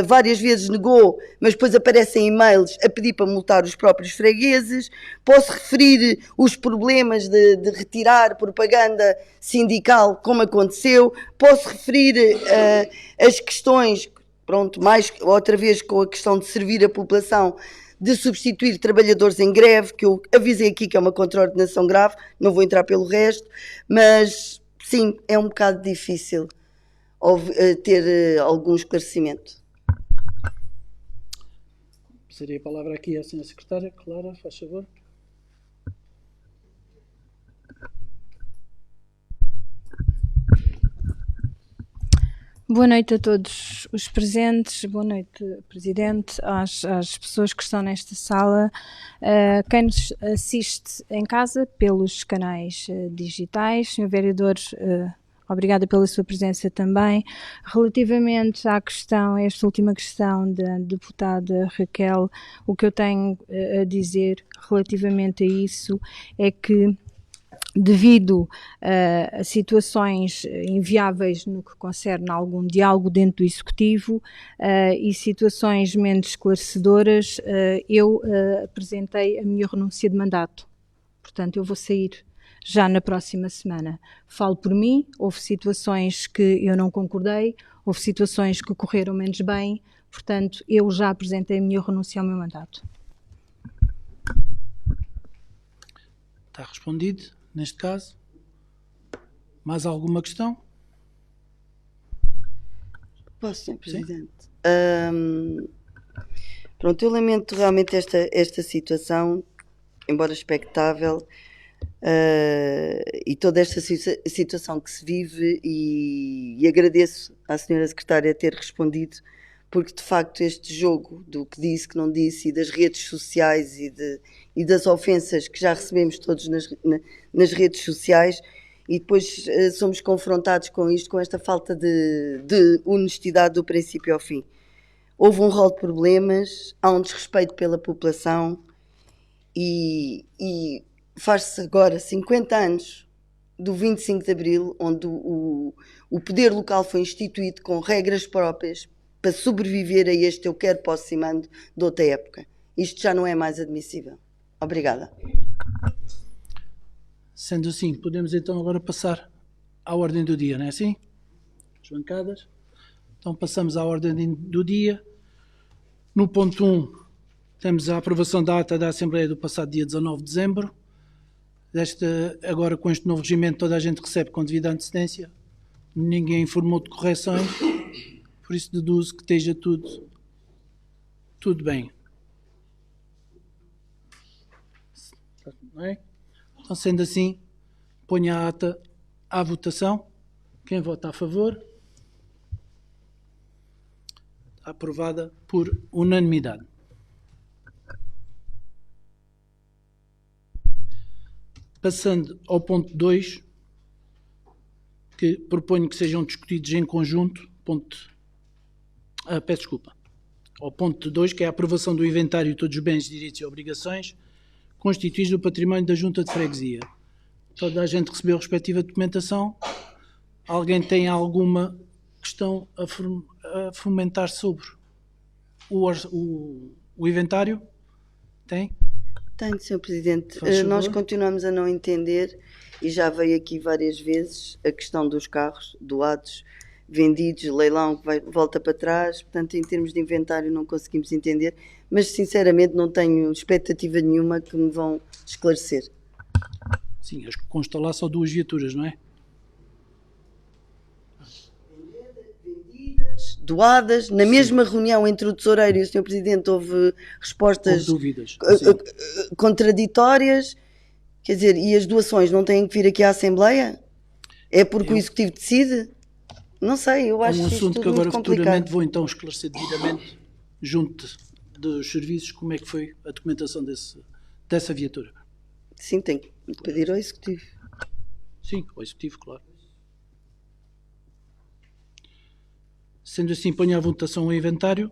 várias vezes negou, mas depois aparecem e-mails a pedir para multar os próprios fregueses. Posso referir os problemas de retirar propaganda sindical, como aconteceu. Posso referir as questões, pronto, mais outra vez com a questão de servir a população, de substituir trabalhadores em greve, que eu avisei aqui que é uma contraordenação grave, não vou entrar pelo resto, mas sim, é um bocado difícil ter algum esclarecimento. Passaria a palavra aqui à Sra. Secretária. Clara, faz favor. Boa noite a todos os presentes, boa noite, Presidente, às pessoas que estão nesta sala, quem nos assiste em casa pelos canais digitais. Sr. Vereador, obrigada pela sua presença também. Relativamente à questão, esta última questão da deputada Raquel, o que eu tenho a dizer relativamente a isso é que, devido a situações inviáveis no que concerne algum diálogo dentro do Executivo e situações menos esclarecedoras, eu apresentei a minha renúncia de mandato. Portanto, eu vou sair já na próxima semana. Falo por mim, houve situações que eu não concordei, houve situações que correram menos bem, portanto, eu já apresentei a minha renúncia ao meu mandato. Está respondido, neste caso. Mais alguma questão? Posso, Sr. Presidente? Pronto, eu lamento realmente esta situação, embora expectável, e toda esta situação que se vive, e agradeço à Sra. Secretária ter respondido, porque de facto este jogo do que disse, que não disse, e das redes sociais e das ofensas que já recebemos todos nas redes sociais, e depois somos confrontados com isto, com esta falta de honestidade do princípio ao fim. Houve um rol de problemas, há um desrespeito pela população e faz-se agora 50 anos do 25 de Abril, onde o poder local foi instituído com regras próprias para sobreviver a este eu quero, posso e mando de outra época. Isto já não é mais admissível. Obrigada. Sendo assim, podemos então agora passar à ordem do dia, não é assim? As bancadas. Então passamos à ordem do dia. No ponto 1, temos a aprovação da ata da Assembleia do passado dia 19 de dezembro. Agora, com este novo regimento, toda a gente recebe com devida antecedência. Ninguém informou de correções, por isso deduzo que esteja tudo bem. Não é? Então, sendo assim, ponho a ata à votação. Quem vota a favor? Está aprovada por unanimidade. Passando ao ponto 2, que proponho que sejam discutidos em conjunto, peço desculpa, ao ponto 2, que é a aprovação do inventário de todos os bens, direitos e obrigações constituídos do património da Junta de Freguesia. Toda a gente recebeu a respectiva documentação. Alguém tem alguma questão a fomentar sobre o inventário? Tem? Tenho, Sr. Presidente. Nós continuamos a não entender, e já veio aqui várias vezes, a questão dos carros doados, vendidos, leilão, que volta para trás. Portanto, em termos de inventário não conseguimos entender, mas sinceramente não tenho expectativa nenhuma que me vão esclarecer. Sim, as que constam lá são 2 viaturas, não é? Doadas, na mesma reunião entre o Tesoureiro e o Sr. Presidente houve respostas dúvidas, contraditórias, quer dizer, e as doações não têm que vir aqui à Assembleia? É porque o Executivo decide? Não sei, eu É acho um isto assunto tudo que agora muito complicado. futuramente vou então esclarecer devidamente junto dos serviços como é que foi a documentação dessa viatura. Sim, tem que pedir ao Executivo. Sim, ao Executivo, claro. Sendo assim, ponho à votação o inventário.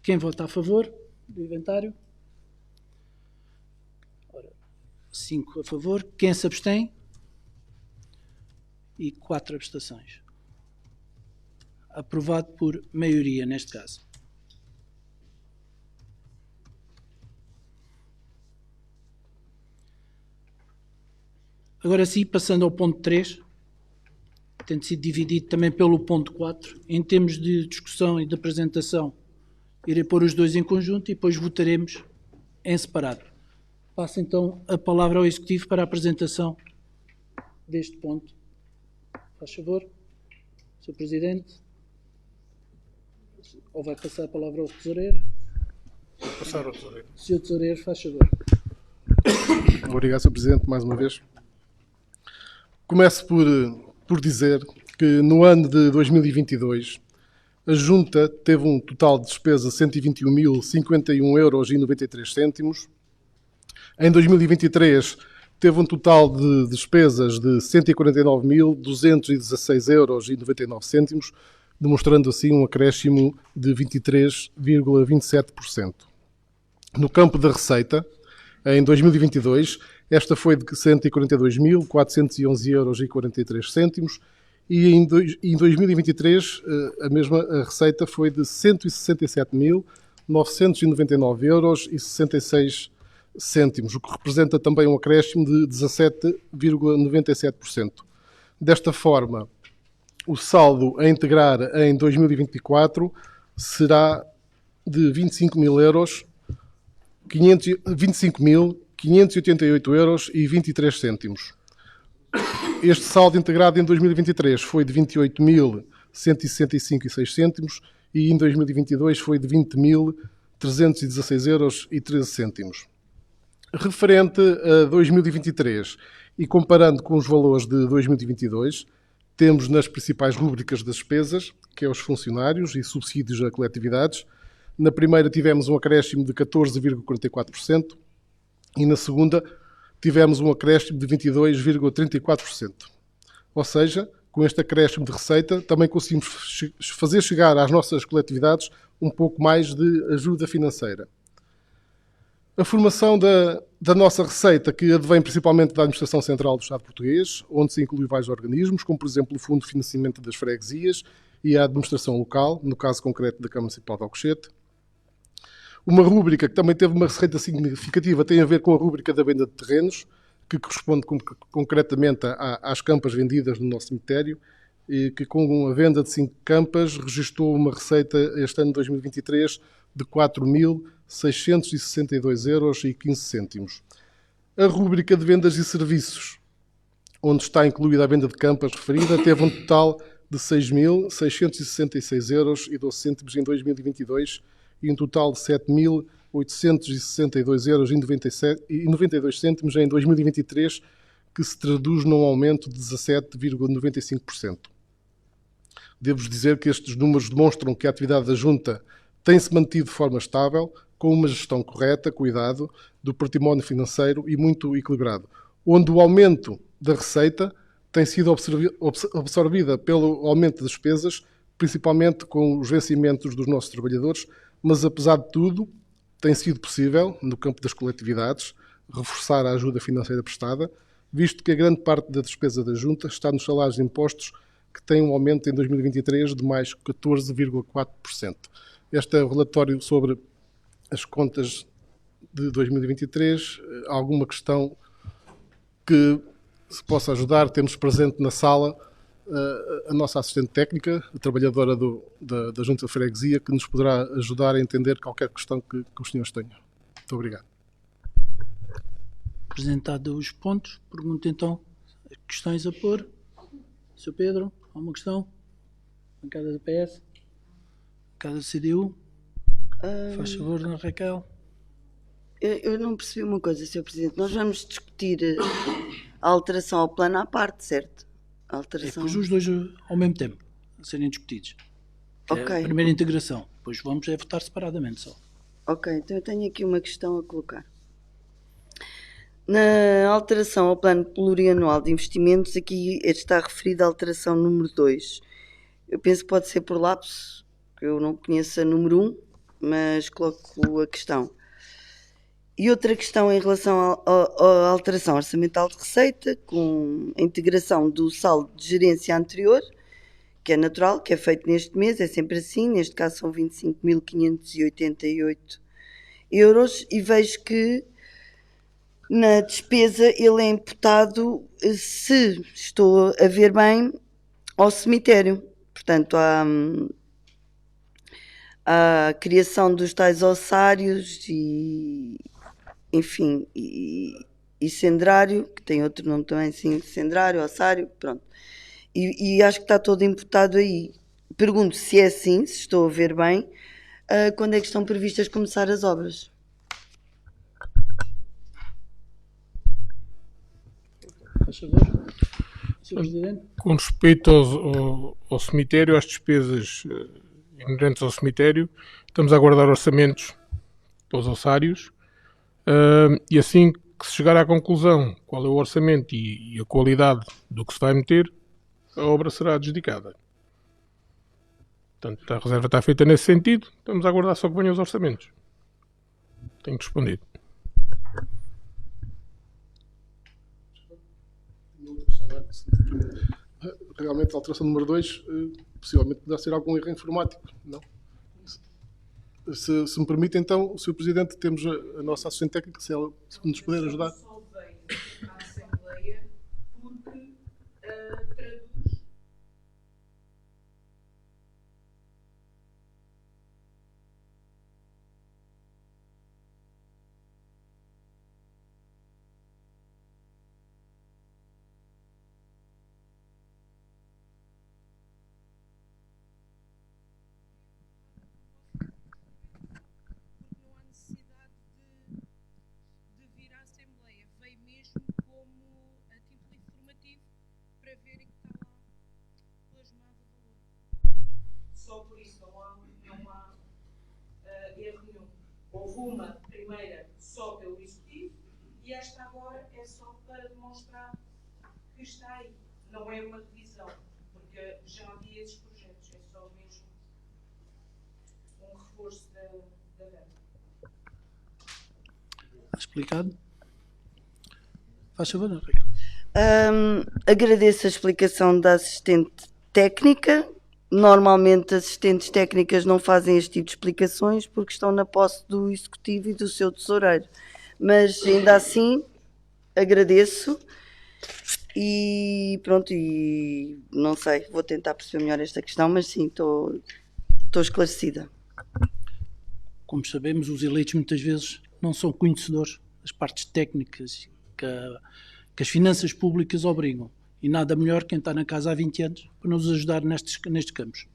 Quem vota a favor do inventário? 5 a favor. Quem se abstém? E 4 abstenções. Aprovado por maioria, neste caso. Agora sim, passando ao ponto 3, tendo sido dividido também pelo ponto 4, em termos de discussão e de apresentação, irei pôr os dois em conjunto e depois votaremos em separado. Passo então a palavra ao Executivo para a apresentação deste ponto. Faz favor, Sr. Presidente. Ou vai passar a palavra ao Tesoureiro? Vou passar ao Tesoureiro. Sr. Tesoureiro, faz favor. Obrigado, Sr. Presidente, mais uma vez. Começo por dizer que no ano de 2022 a Junta teve um total de despesa de 121.051,93 €. Em 2023 teve um total de despesas de 149.216,99 €, demonstrando assim um acréscimo de 23,27%. No campo da receita, em 2022, esta foi de 142.411,43 € e em 2023 a mesma receita foi de 167.999,66 €, o que representa também um acréscimo de 17,97%. Desta forma, o saldo a integrar em 2024 será de 25.588,23 €. Este saldo integrado em 2023 foi de 28.165,06 € e em 2022 foi de 20.316,13 €. Referente a 2023 e comparando com os valores de 2022, temos nas principais rúbricas das despesas, que é os funcionários e subsídios a coletividades. Na primeira tivemos um acréscimo de 14,44% e na segunda tivemos um acréscimo de 22,34%. Ou seja, com este acréscimo de receita, também conseguimos fazer chegar às nossas coletividades um pouco mais de ajuda financeira. A formação da nossa receita, que advém principalmente da Administração Central do Estado Português, onde se inclui vários organismos, como por exemplo o Fundo de Financiamento das Freguesias e a Administração Local, no caso concreto da Câmara Municipal de Alcochete. Uma rúbrica que também teve uma receita significativa tem a ver com a rúbrica da venda de terrenos, que corresponde concretamente às campas vendidas no nosso cemitério, e que com a venda de 5 campas registrou uma receita este ano de 2023 de 4.662,15 €. A rúbrica de vendas e serviços, onde está incluída a venda de campas referida, teve um total de 6.666,12 € em 2022 e um total de 7.862,92 € em 2023, que se traduz num aumento de 17,95%. Devo-vos dizer que estes números demonstram que a atividade da Junta tem-se mantido de forma estável, com uma gestão correta, cuidado, do património financeiro e muito equilibrado, onde o aumento da receita tem sido absorvida pelo aumento das despesas, principalmente com os vencimentos dos nossos trabalhadores, mas apesar de tudo, tem sido possível, no campo das coletividades, reforçar a ajuda financeira prestada, visto que a grande parte da despesa da Junta está nos salários e impostos, que tem um aumento em 2023 de mais 14,4%. Este é o relatório sobre as contas de 2023. Alguma questão que se possa ajudar? Temos presente na sala a nossa assistente técnica, a trabalhadora da Junta de Freguesia, que nos poderá ajudar a entender qualquer questão que os senhores tenham. Muito obrigado. Apresentados os pontos, pergunto então questões a pôr. Sr. Pedro, alguma questão? Bancada do PS? Bancada do CDU? Faz favor, Dona Raquel. Eu não percebi uma coisa, Sr. Presidente. Nós vamos discutir a alteração ao plano à parte, certo? A alteração. depois os dois ao mesmo tempo, a serem discutidos. Que é Ok. a primeira integração. Depois vamos votar separadamente só. Ok, então eu tenho aqui uma questão a colocar. Na alteração ao plano plurianual de investimentos, aqui está referida a alteração número 2. Eu penso que pode ser por lapso, que eu não conheço a número 1, mas coloco a questão. E outra questão em relação à alteração orçamental de receita, com a integração do saldo de gerência anterior, que é natural, que é feito neste mês, é sempre assim, neste caso são 25.588 euros, e vejo que na despesa ele é imputado, se estou a ver bem, ao cemitério. Portanto, à criação dos tais ossários e, enfim, e cendrário, que tem outro nome também, sim, cendrário, ossário, pronto. E acho que está todo imputado aí. Pergunto se é assim, se estou a ver bem, quando é que estão previstas começar as obras? Faz favor, Sr. Presidente. Com respeito ao cemitério, às despesas inerentes ao cemitério, estamos a aguardar orçamentos para os ossários e assim que se chegar à conclusão qual é o orçamento e a qualidade do que se vai meter, a obra será adjudicada. Portanto, a reserva está feita nesse sentido, estamos a aguardar só que venham os orçamentos. Tenho que responder. Realmente a alteração número 2 possivelmente poderá ser algum erro informático, não? Se me permite, então, Sr. Presidente, temos a nossa assistente técnica, se ela nos puder ajudar. Salvei à Assembleia porque traduz. Não há necessidade de vir à Assembleia. Veio mesmo como a título informativo para verem que está lá plasmado o valor. Só por isso não há erro nenhum. Houve uma primeira só pelo Executivo e esta agora é só para demonstrar que está aí. Não é uma revisão, porque já havia esses projetos, é só mesmo um reforço da verba. Está explicado? Faz favor, Raquel. Agradeço a explicação da assistente técnica. Normalmente assistentes técnicas não fazem este tipo de explicações porque estão na posse do Executivo e do seu tesoureiro. Mas ainda assim agradeço e pronto, e não sei, vou tentar perceber melhor esta questão, mas sim, estou esclarecida. Como sabemos, os eleitos muitas vezes não são conhecedores das partes técnicas que as finanças públicas obrigam. E nada melhor quem está na casa há 20 anos para nos ajudar nestes campos.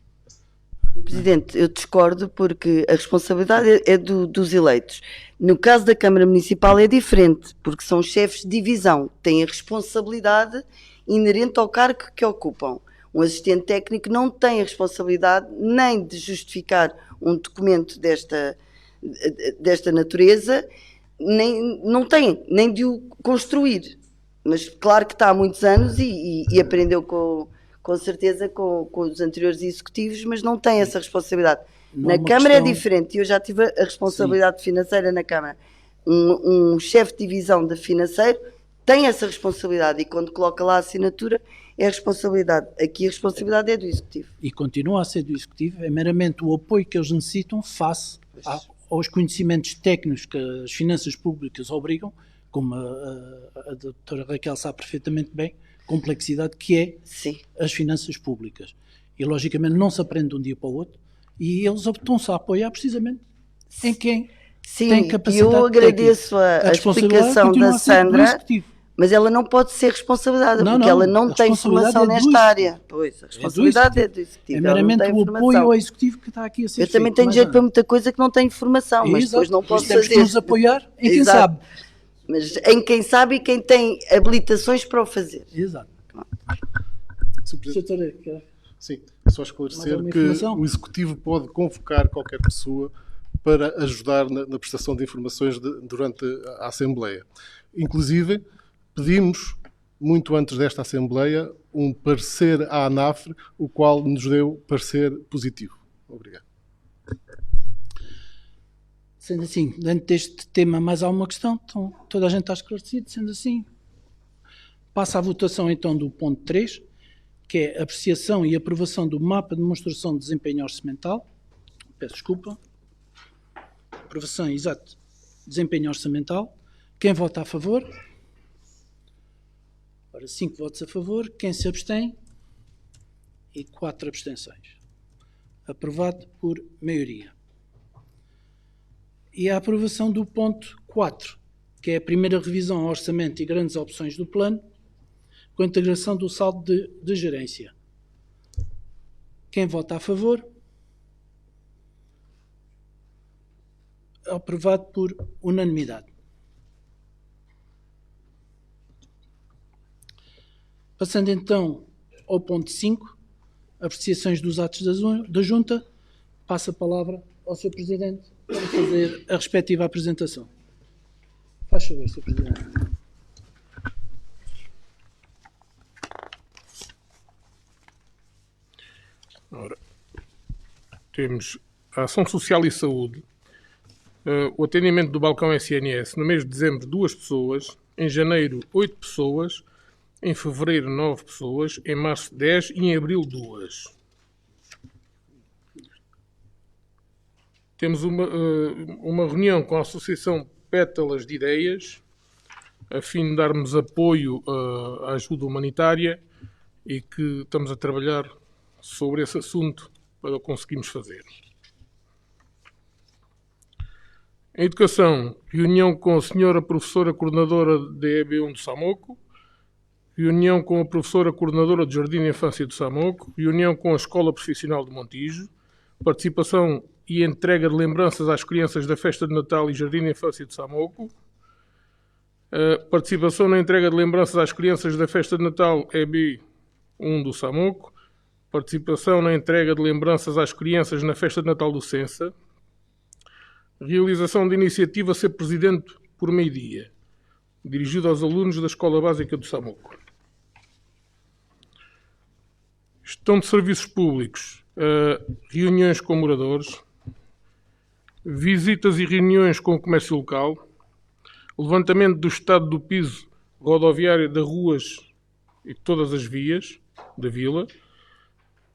Presidente, eu discordo porque a responsabilidade é dos eleitos. No caso da Câmara Municipal é diferente, porque são chefes de divisão, têm a responsabilidade inerente ao cargo que ocupam. Um assistente técnico não tem a responsabilidade nem de justificar um documento desta natureza, nem de o construir. Mas claro que está há muitos anos e aprendeu com certeza com os anteriores executivos, mas não tem essa responsabilidade. Não Na uma Câmara questão- é diferente, eu já tive a responsabilidade financeira na Câmara. Um chefe de divisão de financeiro tem essa responsabilidade e quando coloca lá a assinatura é a responsabilidade. Aqui a responsabilidade é do Executivo. E continua a ser do Executivo, é meramente o apoio que eles necessitam face aos conhecimentos técnicos que as finanças públicas obrigam, como a doutora Raquel sabe perfeitamente bem, complexidade que é Sim. as finanças públicas. E, logicamente, não se aprende de um dia para o outro e eles estão-se a apoiar precisamente em quem Sim, tem e capacidade eu agradeço técnica. a responsabilidade explicação continua da a ser do Sandra, Executivo. mas ela não pode ser responsabilizada, Não, porque não, ela não a tem responsabilidade formação é do nesta Executivo. área. Pois, a responsabilidade é do Executivo. É ela não meramente tem o apoio informação. ao Executivo que está aqui a ser Eu feito. também tenho mais jeito para nada. muita coisa que não tenho informação, mas Exato. depois não Por posso isso temos fazer. que nos apoiar em quem Exato. sabe. Mas em quem sabe e quem tem habilitações para o fazer. Exato. Sr. Presidente, Doutora, quer- sim, é só Mais esclarecer alguma que informação? o Executivo pode convocar qualquer pessoa para ajudar na prestação de informações durante a Assembleia. Inclusive, pedimos, muito antes desta Assembleia, um parecer à ANAFRE, o qual nos deu parecer positivo. Obrigado. Sendo assim, dentro deste tema mais alguma questão? Então, toda a gente está esclarecido, sendo assim. Passa à votação então do ponto 3, que é apreciação e aprovação do mapa de demonstração de desempenho orçamental. Peço desculpa. Aprovação, exato. Desempenho orçamental. Quem vota a favor? Ora, 5 votos a favor. Quem se abstém? E 4 abstenções. Aprovado por maioria. E a aprovação do ponto 4, que é a primeira revisão ao orçamento e grandes opções do plano, com a integração do saldo de gerência. Quem vota a favor? Aprovado por unanimidade. Passando então ao ponto 5, apreciações dos atos da Junta, passo a palavra ao Sr. Presidente para fazer a respectiva apresentação. Faz favor, Sr. Presidente. Ora, temos a Ação Social e Saúde, o atendimento do balcão SNS no mês de dezembro 2 pessoas, em janeiro 8 pessoas, em fevereiro 9 pessoas, em março 10 e em abril 2. Temos uma reunião com a Associação Pétalas de Ideias, a fim de darmos apoio à ajuda humanitária e que estamos a trabalhar sobre esse assunto para o conseguirmos fazer. Em Educação, reunião com a senhora professora coordenadora da EB1 do Samoco, reunião com a professora coordenadora de Jardim de Infância do Samoco, reunião com a Escola Profissional de Montijo, participação e entrega de lembranças às crianças da Festa de Natal e Jardim de Infância de Samoco, participação na entrega de lembranças às crianças da Festa de Natal EB1 do Samoco, participação na entrega de lembranças às crianças na Festa de Natal do Sensa, realização de iniciativa Ser Presidente por meio-dia, dirigido aos alunos da Escola Básica do Samoco. Gestão de serviços públicos, reuniões com moradores, visitas e reuniões com o comércio local, levantamento do estado do piso rodoviário das ruas e todas as vias da vila,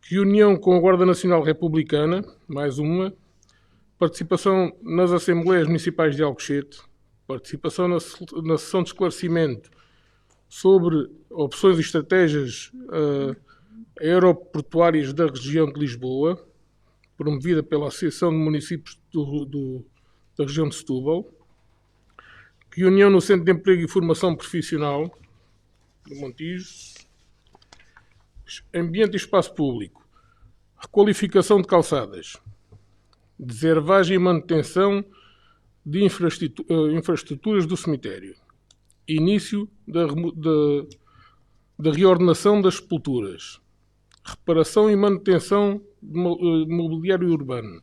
reunião com a Guarda Nacional Republicana, mais uma, participação nas Assembleias Municipais de Alcochete, participação na sessão de esclarecimento sobre opções e estratégias aeroportuárias da região de Lisboa, promovida pela Associação de Municípios da região de Setúbal, reunião no Centro de Emprego e Formação Profissional do Montijo, ambiente e espaço público, requalificação de calçadas, deservagem e manutenção de infraestruturas do cemitério, início da reordenação das sepulturas, reparação e manutenção de mobiliário urbano,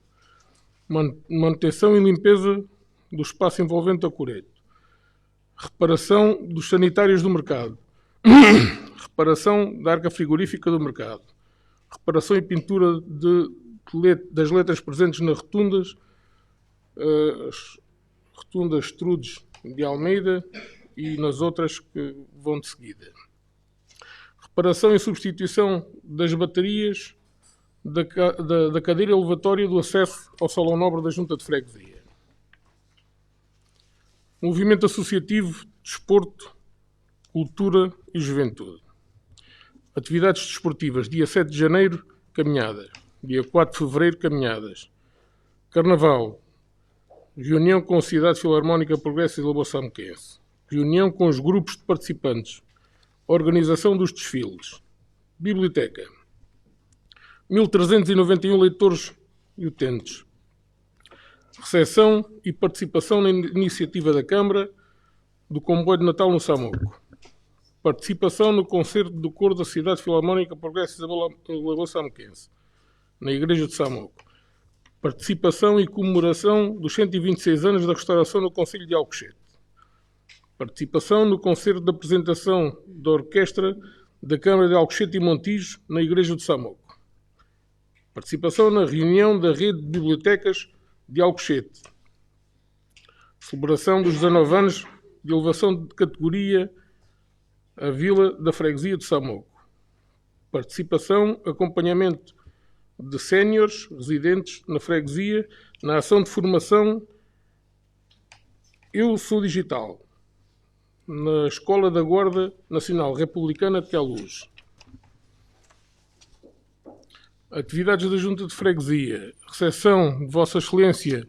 manutenção e limpeza do espaço envolvente a Coreto, reparação dos sanitários do mercado, reparação da arca frigorífica do mercado, reparação e pintura das letras presentes nas rotundas, rotundas Trudes de Almeida e nas outras que vão de seguida. Reparação e substituição das baterias da cadeira elevatória do acesso ao Salão Nobre da Junta de Freguesia. Movimento associativo, desporto, cultura e juventude. Atividades desportivas, dia 7 de janeiro, caminhada. Dia 4 de fevereiro, caminhadas. Carnaval, reunião com a Sociedade Filarmónica Progresso e Lagoa Samoquense. Reunião com os grupos de participantes. Organização dos desfiles. Biblioteca. 1.391 leitores e utentes. Recepção e participação na iniciativa da Câmara do Comboio de Natal no Samoco. Participação no concerto do coro da Cidade Filarmónica Progresso Isabel Samoquense, na Igreja de Samoco. Participação e comemoração dos 126 anos da restauração no Concelho de Alcochete. Participação no concerto de apresentação da Orquestra da Câmara de Alcochete e Montijo, na Igreja de Samoco. Participação na reunião da Rede de Bibliotecas de Alcochete. Celebração dos 19 anos de elevação de categoria à Vila da Freguesia de Samoco. Participação, acompanhamento de séniores residentes na freguesia na ação de formação Eu Sou Digital, na Escola da Guarda Nacional Republicana de Queluz. Atividades da Junta de Freguesia. Recepção de Vossa Excelência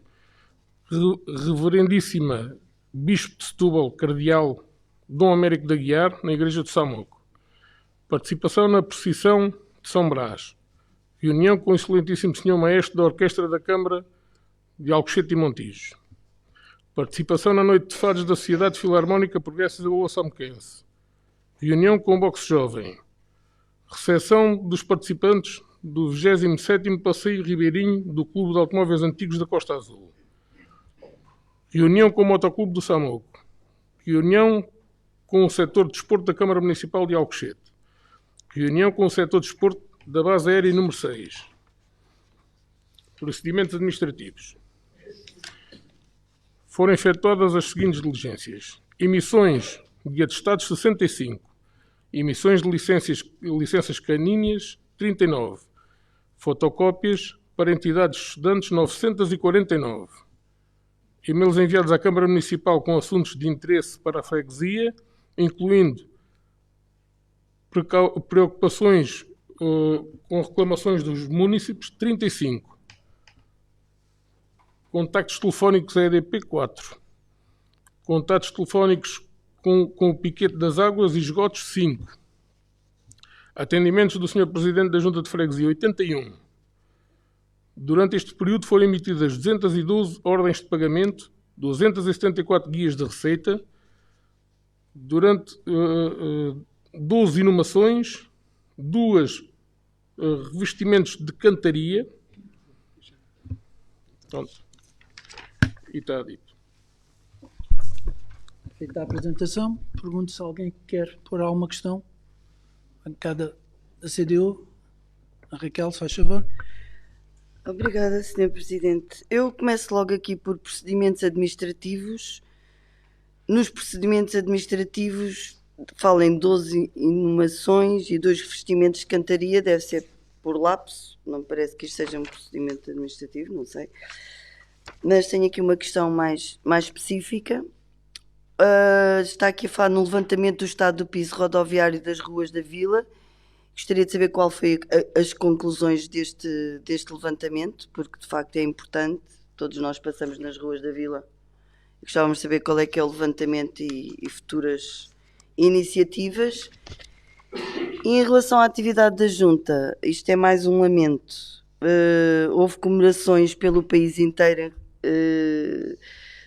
Reverendíssima Bispo de Setúbal, Cardeal Dom Américo de Aguiar, na Igreja de Samoco. Participação na procissão de São Brás. Reunião com o Excelentíssimo Senhor Maestro da Orquestra da Câmara de Alcochete e Montijo. Participação na Noite de Fados da Sociedade Filarmónica Progresso Isabel Samoquense. Reunião com o Boxe Jovem. Recepção dos participantes do 27º Passeio Ribeirinho do Clube de Automóveis Antigos da Costa Azul. Reunião com o Motoclube do Samoco. Reunião com o setor de desporto da Câmara Municipal de Alcochete. Reunião com o setor de desporto da Base Aérea número 6. Procedimentos administrativos. Foram efetuadas as seguintes diligências. Emissões de atestados 65. Emissões de licenças caninhas 39. Fotocópias para entidades estudantes 949. E-mails enviados à Câmara Municipal com assuntos de interesse para a freguesia, incluindo preocupações com reclamações dos munícipes, 35. Contactos telefónicos EDP, 4. Contactos telefónicos com o piquete das águas e esgotos, 5. Atendimentos do Sr. Presidente da Junta de Freguesia, 81. Durante este período foram emitidas 212 ordens de pagamento, 274 guias de receita, durante 12 inumações, 2 revestimentos de cantaria. Pronto. E está dito. Feita a apresentação, pergunto se alguém quer pôr alguma questão. Bancada da CDU. A Raquel, se faz favor. Obrigada, Sr. Presidente. Eu começo logo aqui por procedimentos administrativos. Nos procedimentos administrativos falam em 12 inumações e 2 revestimentos de cantaria, deve ser por lapso, não me parece que isto seja um procedimento administrativo, não sei. Mas tenho aqui uma questão mais específica. Está aqui a falar no levantamento do estado do piso rodoviário das ruas da Vila. Gostaria de saber qual foi as conclusões deste levantamento, porque de facto é importante, todos nós passamos nas ruas da Vila. Gostávamos de saber qual é que é o levantamento e futuras iniciativas. E em relação à atividade da Junta, isto é mais um lamento. Houve comemorações pelo país inteiro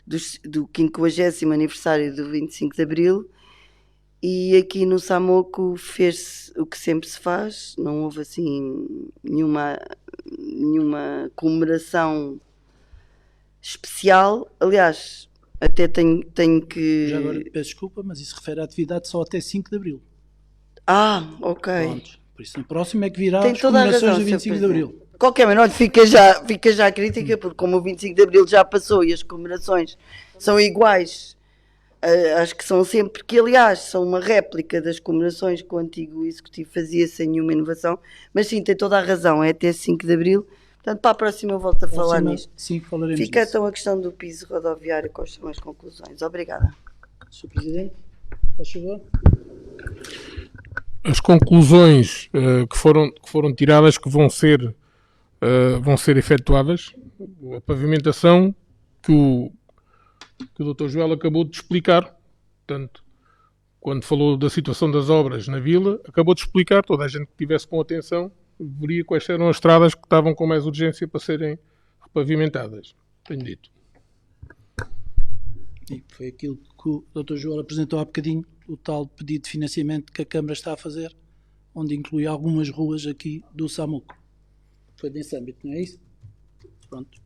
do 50º aniversário do 25 de Abril e aqui no Samoco fez-se o que sempre se faz, não houve assim nenhuma comemoração especial. Aliás, até tenho que... Já agora peço desculpa, mas isso refere à atividade só até 5 de Abril. Ok. Pronto. Por isso, no próximo é que virá Tem as toda a comemorações razão, do 25 de Abril. De qualquer maneira, fica já a crítica, porque como o 25 de Abril já passou e as comemorações são iguais, acho que são sempre, que aliás são uma réplica das comemorações que o antigo Executivo fazia sem nenhuma inovação, mas sim, tem toda a razão, é até 5 de Abril, portanto para a próxima eu volto a falar nisto. Sim, falaremos Fica disso. então a questão do piso rodoviário, quais são as conclusões. Obrigada. Sr. Presidente, faz favor. As conclusões que foram tiradas, que vão ser efetuadas, a pavimentação que o Dr. Joel acabou de explicar, portanto, quando falou da situação das obras na Vila, acabou de explicar, toda a gente que estivesse com atenção veria quais eram as estradas que estavam com mais urgência para serem repavimentadas. Tenho dito. E foi aquilo que o Dr. Joel apresentou há bocadinho, o tal pedido de financiamento que a Câmara está a fazer, onde inclui algumas ruas aqui do Samuco. Foi nesse âmbito, não é isso? Pronto.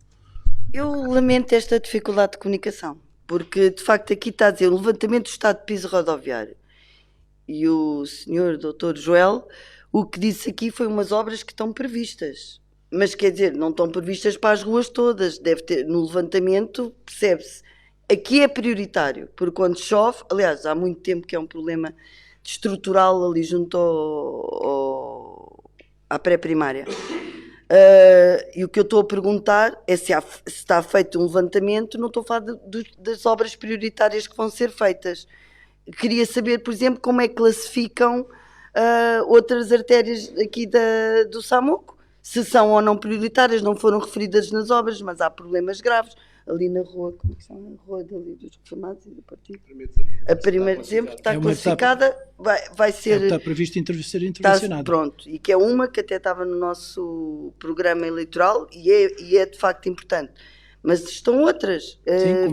Eu lamento esta dificuldade de comunicação, porque de facto aqui está a dizer o levantamento do estado de piso rodoviário. E o senhor Dr. Joel, o que disse aqui foi umas obras que estão previstas. Mas quer dizer, não estão previstas para as ruas todas. Deve ter, no levantamento, percebe-se. Aqui é prioritário, porque quando chove, aliás, há muito tempo que é um problema estrutural ali junto à pré-primária. E o que eu estou a perguntar é se está feito um levantamento, não estou a falar das obras prioritárias que vão ser feitas. Queria saber, por exemplo, como é que classificam outras artérias aqui do Samuco, se são ou não prioritárias, não foram referidas nas obras, mas há problemas graves. Ali na rua, como é que chama? A rua dali dos Reformados e do Partido. A 1º de dezembro está classificada, vai ser... Está previsto ser intervencionada. Pronto, e que é uma que até estava no nosso programa eleitoral e é de facto importante. Mas estão outras,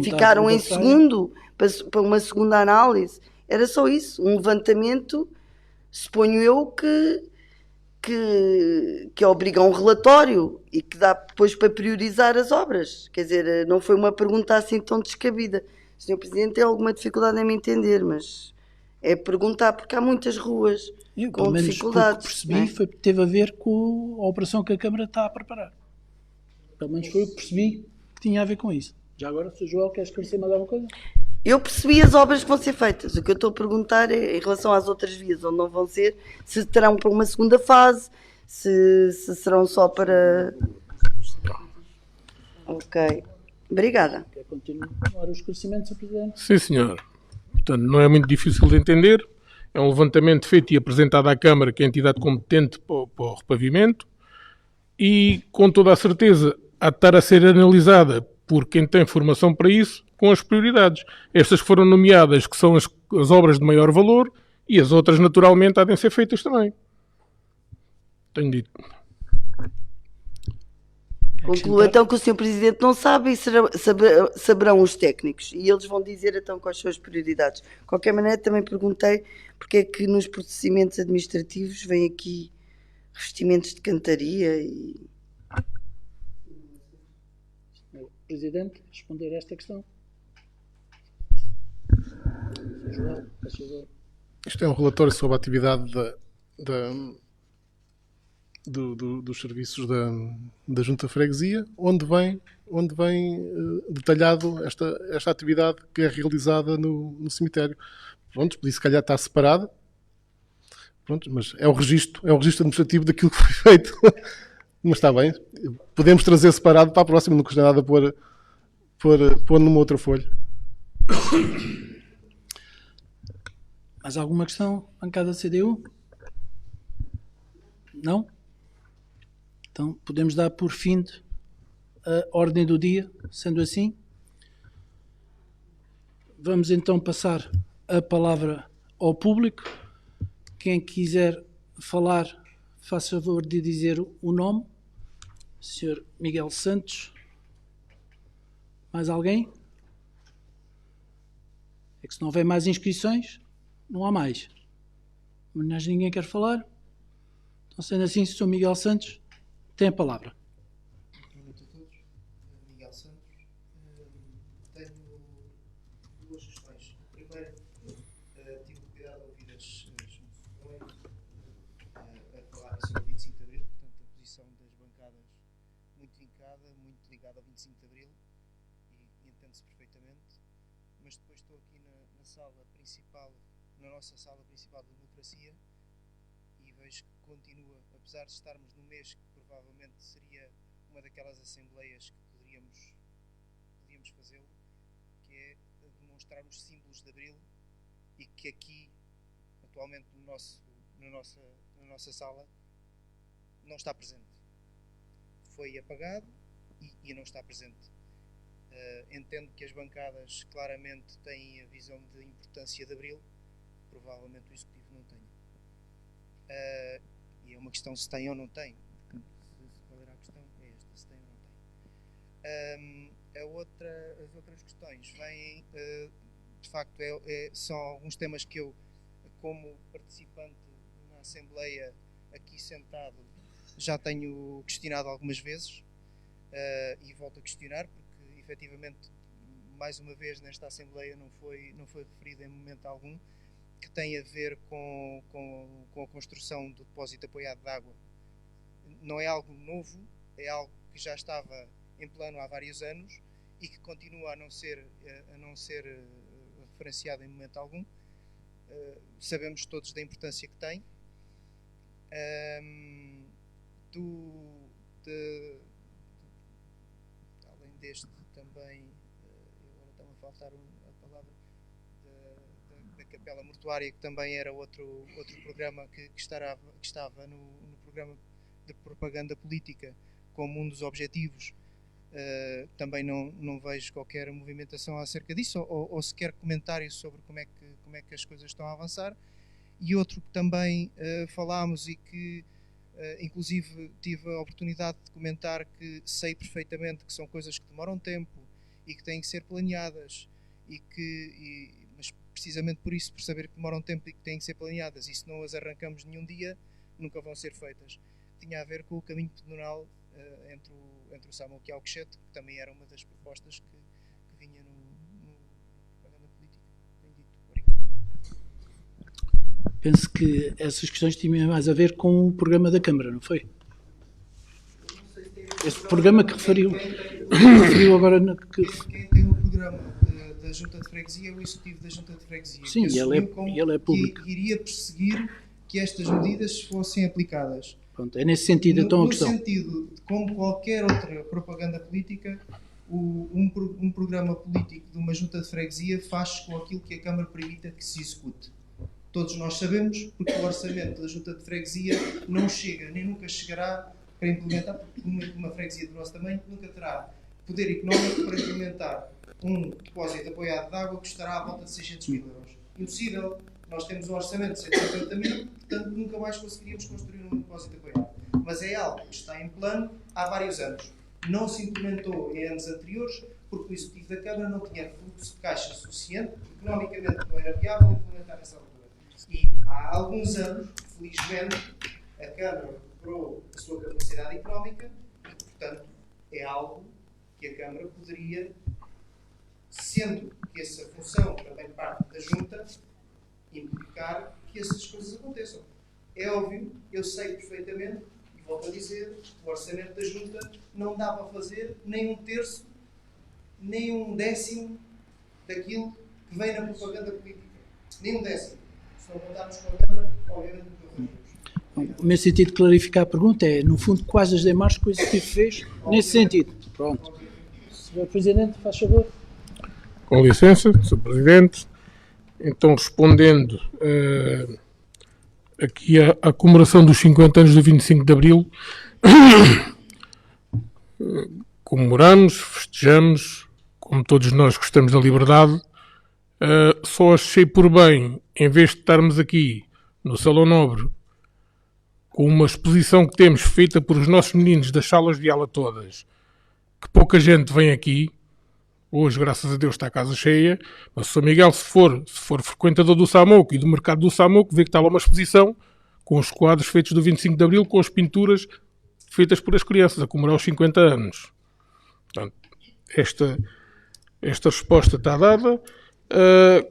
ficaram em segundo, para uma segunda análise. Era só isso, um levantamento, suponho eu, que obriga a um relatório e que dá depois para priorizar as obras. Quer dizer, não foi uma pergunta assim tão descabida. O Sr. Presidente tem alguma dificuldade em me entender, mas é perguntar porque há muitas ruas com dificuldades. Pelo menos percebi, teve a ver com a operação que a Câmara está a preparar. Pelo menos foi o que percebi que tinha a ver com isso. Já agora, Sr. Joel, quer esclarecer mais alguma coisa? Eu percebi as obras que vão ser feitas. O que eu estou a perguntar é, em relação às outras vias onde não vão ser, se terão para uma segunda fase, se serão só para... Ok. Obrigada. Quer continuar o esclarecimento, Sr. Presidente? Sim, senhor. Portanto, não é muito difícil de entender. É um levantamento feito e apresentado à Câmara, que é a entidade competente para o repavimento, e com toda a certeza há de estar a ser analisada por quem tem formação para isso, com as prioridades. Estas que foram nomeadas, que são as obras de maior valor, e as outras, naturalmente, há de ser feitas também. Tenho dito. Concluo então que o Sr. Presidente não sabe e saberão os técnicos. E eles vão dizer então quais são as prioridades. De qualquer maneira, também perguntei porque é que nos procedimentos administrativos vem aqui revestimentos de cantaria e... Presidente, responder a esta questão. Joel, faz favor. Isto é um relatório sobre a atividade dos serviços da Junta de Freguesia, onde vem detalhado esta atividade que é realizada no cemitério. Pronto, podia se calhar estar separada, pronto, mas é o registro administrativo daquilo que foi feito. Mas está bem, podemos trazer separado para a próxima, não custa nada pôr numa outra folha. Mais alguma questão? Bancada CDU? Não? Então podemos dar por fim a ordem do dia, sendo assim. Vamos então passar a palavra ao público. Quem quiser falar, faça favor de dizer o nome. Sr. Miguel Santos. Mais alguém? É que se não houver mais inscrições, não há mais. Mas ninguém quer falar? Então, sendo assim, Sr. Miguel Santos tem a palavra. Boa noite a todos. Miguel Santos. Tenho duas questões. A primeira, tive o cuidado de ouvir as moções a falar sobre o 25 de Abril, portanto, a posição das bancadas muito vincada, muito ligada ao 25 de Abril, e entende-se perfeitamente. Mas depois estou aqui na sala principal, na nossa sala principal de democracia, e vejo que continua, apesar de estarmos no mês que provavelmente seria uma daquelas assembleias que podíamos fazê-lo, que é demonstrar os símbolos de Abril, e que aqui, atualmente na nossa sala, não está presente. Foi apagado e não está presente. Entendo que as bancadas claramente têm a visão de importância de Abril, provavelmente o Executivo não tem. E é uma questão se tem ou não tem. Qual era a questão? É esta, se tem ou não tem. As outras questões vêm de facto são alguns temas que eu, como participante na Assembleia aqui sentado, já tenho questionado algumas vezes e volto a questionar, porque efetivamente, mais uma vez nesta Assembleia não foi referido em momento algum, que tem a ver com a construção do depósito apoiado de água. Não é algo novo, é algo que já estava em plano há vários anos e que continua a não ser referenciado em momento algum. Sabemos todos da importância que tem. Além deste também, agora está-me a faltar a palavra, da Capela Mortuária, que também era outro programa que estava no programa de propaganda política como um dos objetivos. Também não vejo qualquer movimentação acerca disso ou sequer comentário sobre como é que as coisas estão a avançar. E outro que também falámos e que inclusive tive a oportunidade de comentar, que sei perfeitamente que são coisas que demoram tempo e que têm que ser planeadas mas precisamente por isso, por saber que demoram tempo e que têm que ser planeadas, e se não as arrancamos nenhum dia, nunca vão ser feitas. Tinha a ver com o caminho pedonal entre o Samuco e Alcochete, que também era uma das propostas que vinha no propaganda política. Bem dito. Obrigado. Penso que essas questões tinham mais a ver com o programa da Câmara, não foi? Esse programa que referiu agora... Quem tem o programa da Junta de Freguesia é o Executivo da Junta de Freguesia. Sim, que ele é público. Que iria perseguir que estas medidas fossem aplicadas. Pronto, é nesse sentido então a questão. No sentido, como qualquer outra propaganda política, um programa político de uma Junta de Freguesia faz com aquilo que a Câmara permita que se execute. Todos nós sabemos, porque o orçamento da Junta de Freguesia não chega, nem nunca chegará para implementar, porque uma freguesia do nosso tamanho nunca terá poder económico para implementar um depósito apoiado de água que custará à volta de 600 mil euros. Impossível. Nós temos um orçamento de 150 mil, portanto nunca mais conseguiríamos construir um depósito apoiado. Mas é algo que está em plano há vários anos. Não se implementou em anos anteriores porque o Executivo da Câmara não tinha fluxo de caixa suficiente, economicamente não era viável implementar nessa altura. E há alguns anos, felizmente, a Câmara recuperou a sua capacidade económica e, portanto, é algo que a Câmara poderia, sendo que essa função também parte da Junta, implicar que essas coisas aconteçam. É óbvio, eu sei perfeitamente, e volto a dizer, o orçamento da Junta não dá para fazer nem um terço, nem um décimo daquilo que vem na propaganda política. Nem um décimo. Se não contarmos com a Câmara, obviamente nunca fazemos. O meu sentido de clarificar a pergunta é, no fundo, quais as demais coisas que o Executivo fez nesse sentido. Pronto. Sr. Presidente, faz favor. Com licença, Sr. Presidente. Então, respondendo aqui à comemoração dos 50 anos do 25 de Abril, comemoramos, festejamos, como todos nós gostamos da liberdade. Só achei por bem, em vez de estarmos aqui no Salão Nobre, com uma exposição que temos feita por os nossos meninos das salas de aula todas, que pouca gente vem aqui. Hoje, graças a Deus, está a casa cheia, mas o São Miguel, se for frequentador do Samuco e do mercado do Samuco, vê que está lá uma exposição com os quadros feitos do 25 de Abril, com as pinturas feitas por as crianças, a comemorar os 50 anos. Portanto, esta resposta está dada.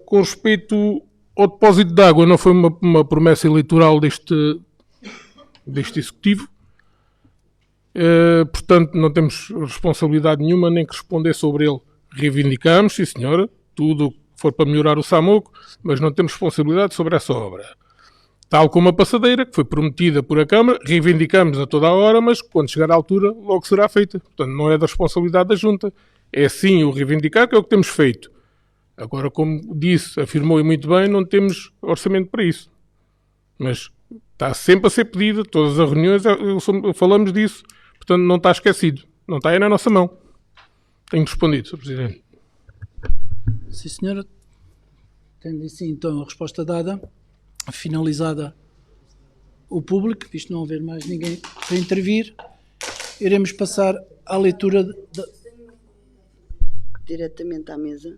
Com respeito ao depósito de água, não foi uma promessa eleitoral deste Executivo. Portanto, não temos responsabilidade nenhuma, nem que responder sobre ele. Reivindicamos, sim senhora, tudo o que for para melhorar o Samuco, mas não temos responsabilidade sobre essa obra. Tal como a passadeira, que foi prometida por a Câmara, reivindicamos a toda a hora, mas quando chegar à altura, logo será feita. Portanto, não é da responsabilidade da Junta. É sim o reivindicar, que é o que temos feito. Agora, como disse, afirmou e muito bem, não temos orçamento para isso. Mas está sempre a ser pedido, todas as reuniões falamos disso, portanto não está esquecido. Não está aí na nossa mão. Tenho respondido, Sr. Presidente. Sim, senhora. Tendo assim, então, a resposta dada, finalizada o público, visto não haver mais ninguém para intervir, iremos passar à leitura diretamente à mesa.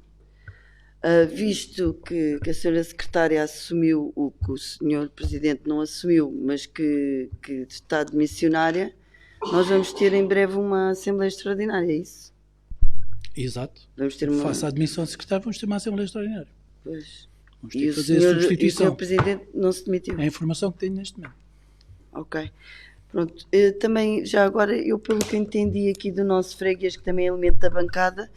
Visto que a senhora secretária assumiu o que o senhor presidente não assumiu, mas que está de missionária, nós vamos ter em breve uma Assembleia Extraordinária, é isso? Exato. Vamos ter uma... Faça a admissão do secretário, vamos ter uma Assembleia Extraordinária. Pois. Vamos ter E que o fazer a senhor substituição. presidente não se demitiu? É a informação que tenho neste momento. Ok. Pronto. Também, já agora, eu pelo que entendi aqui do nosso freguês, que também é elemento da bancada,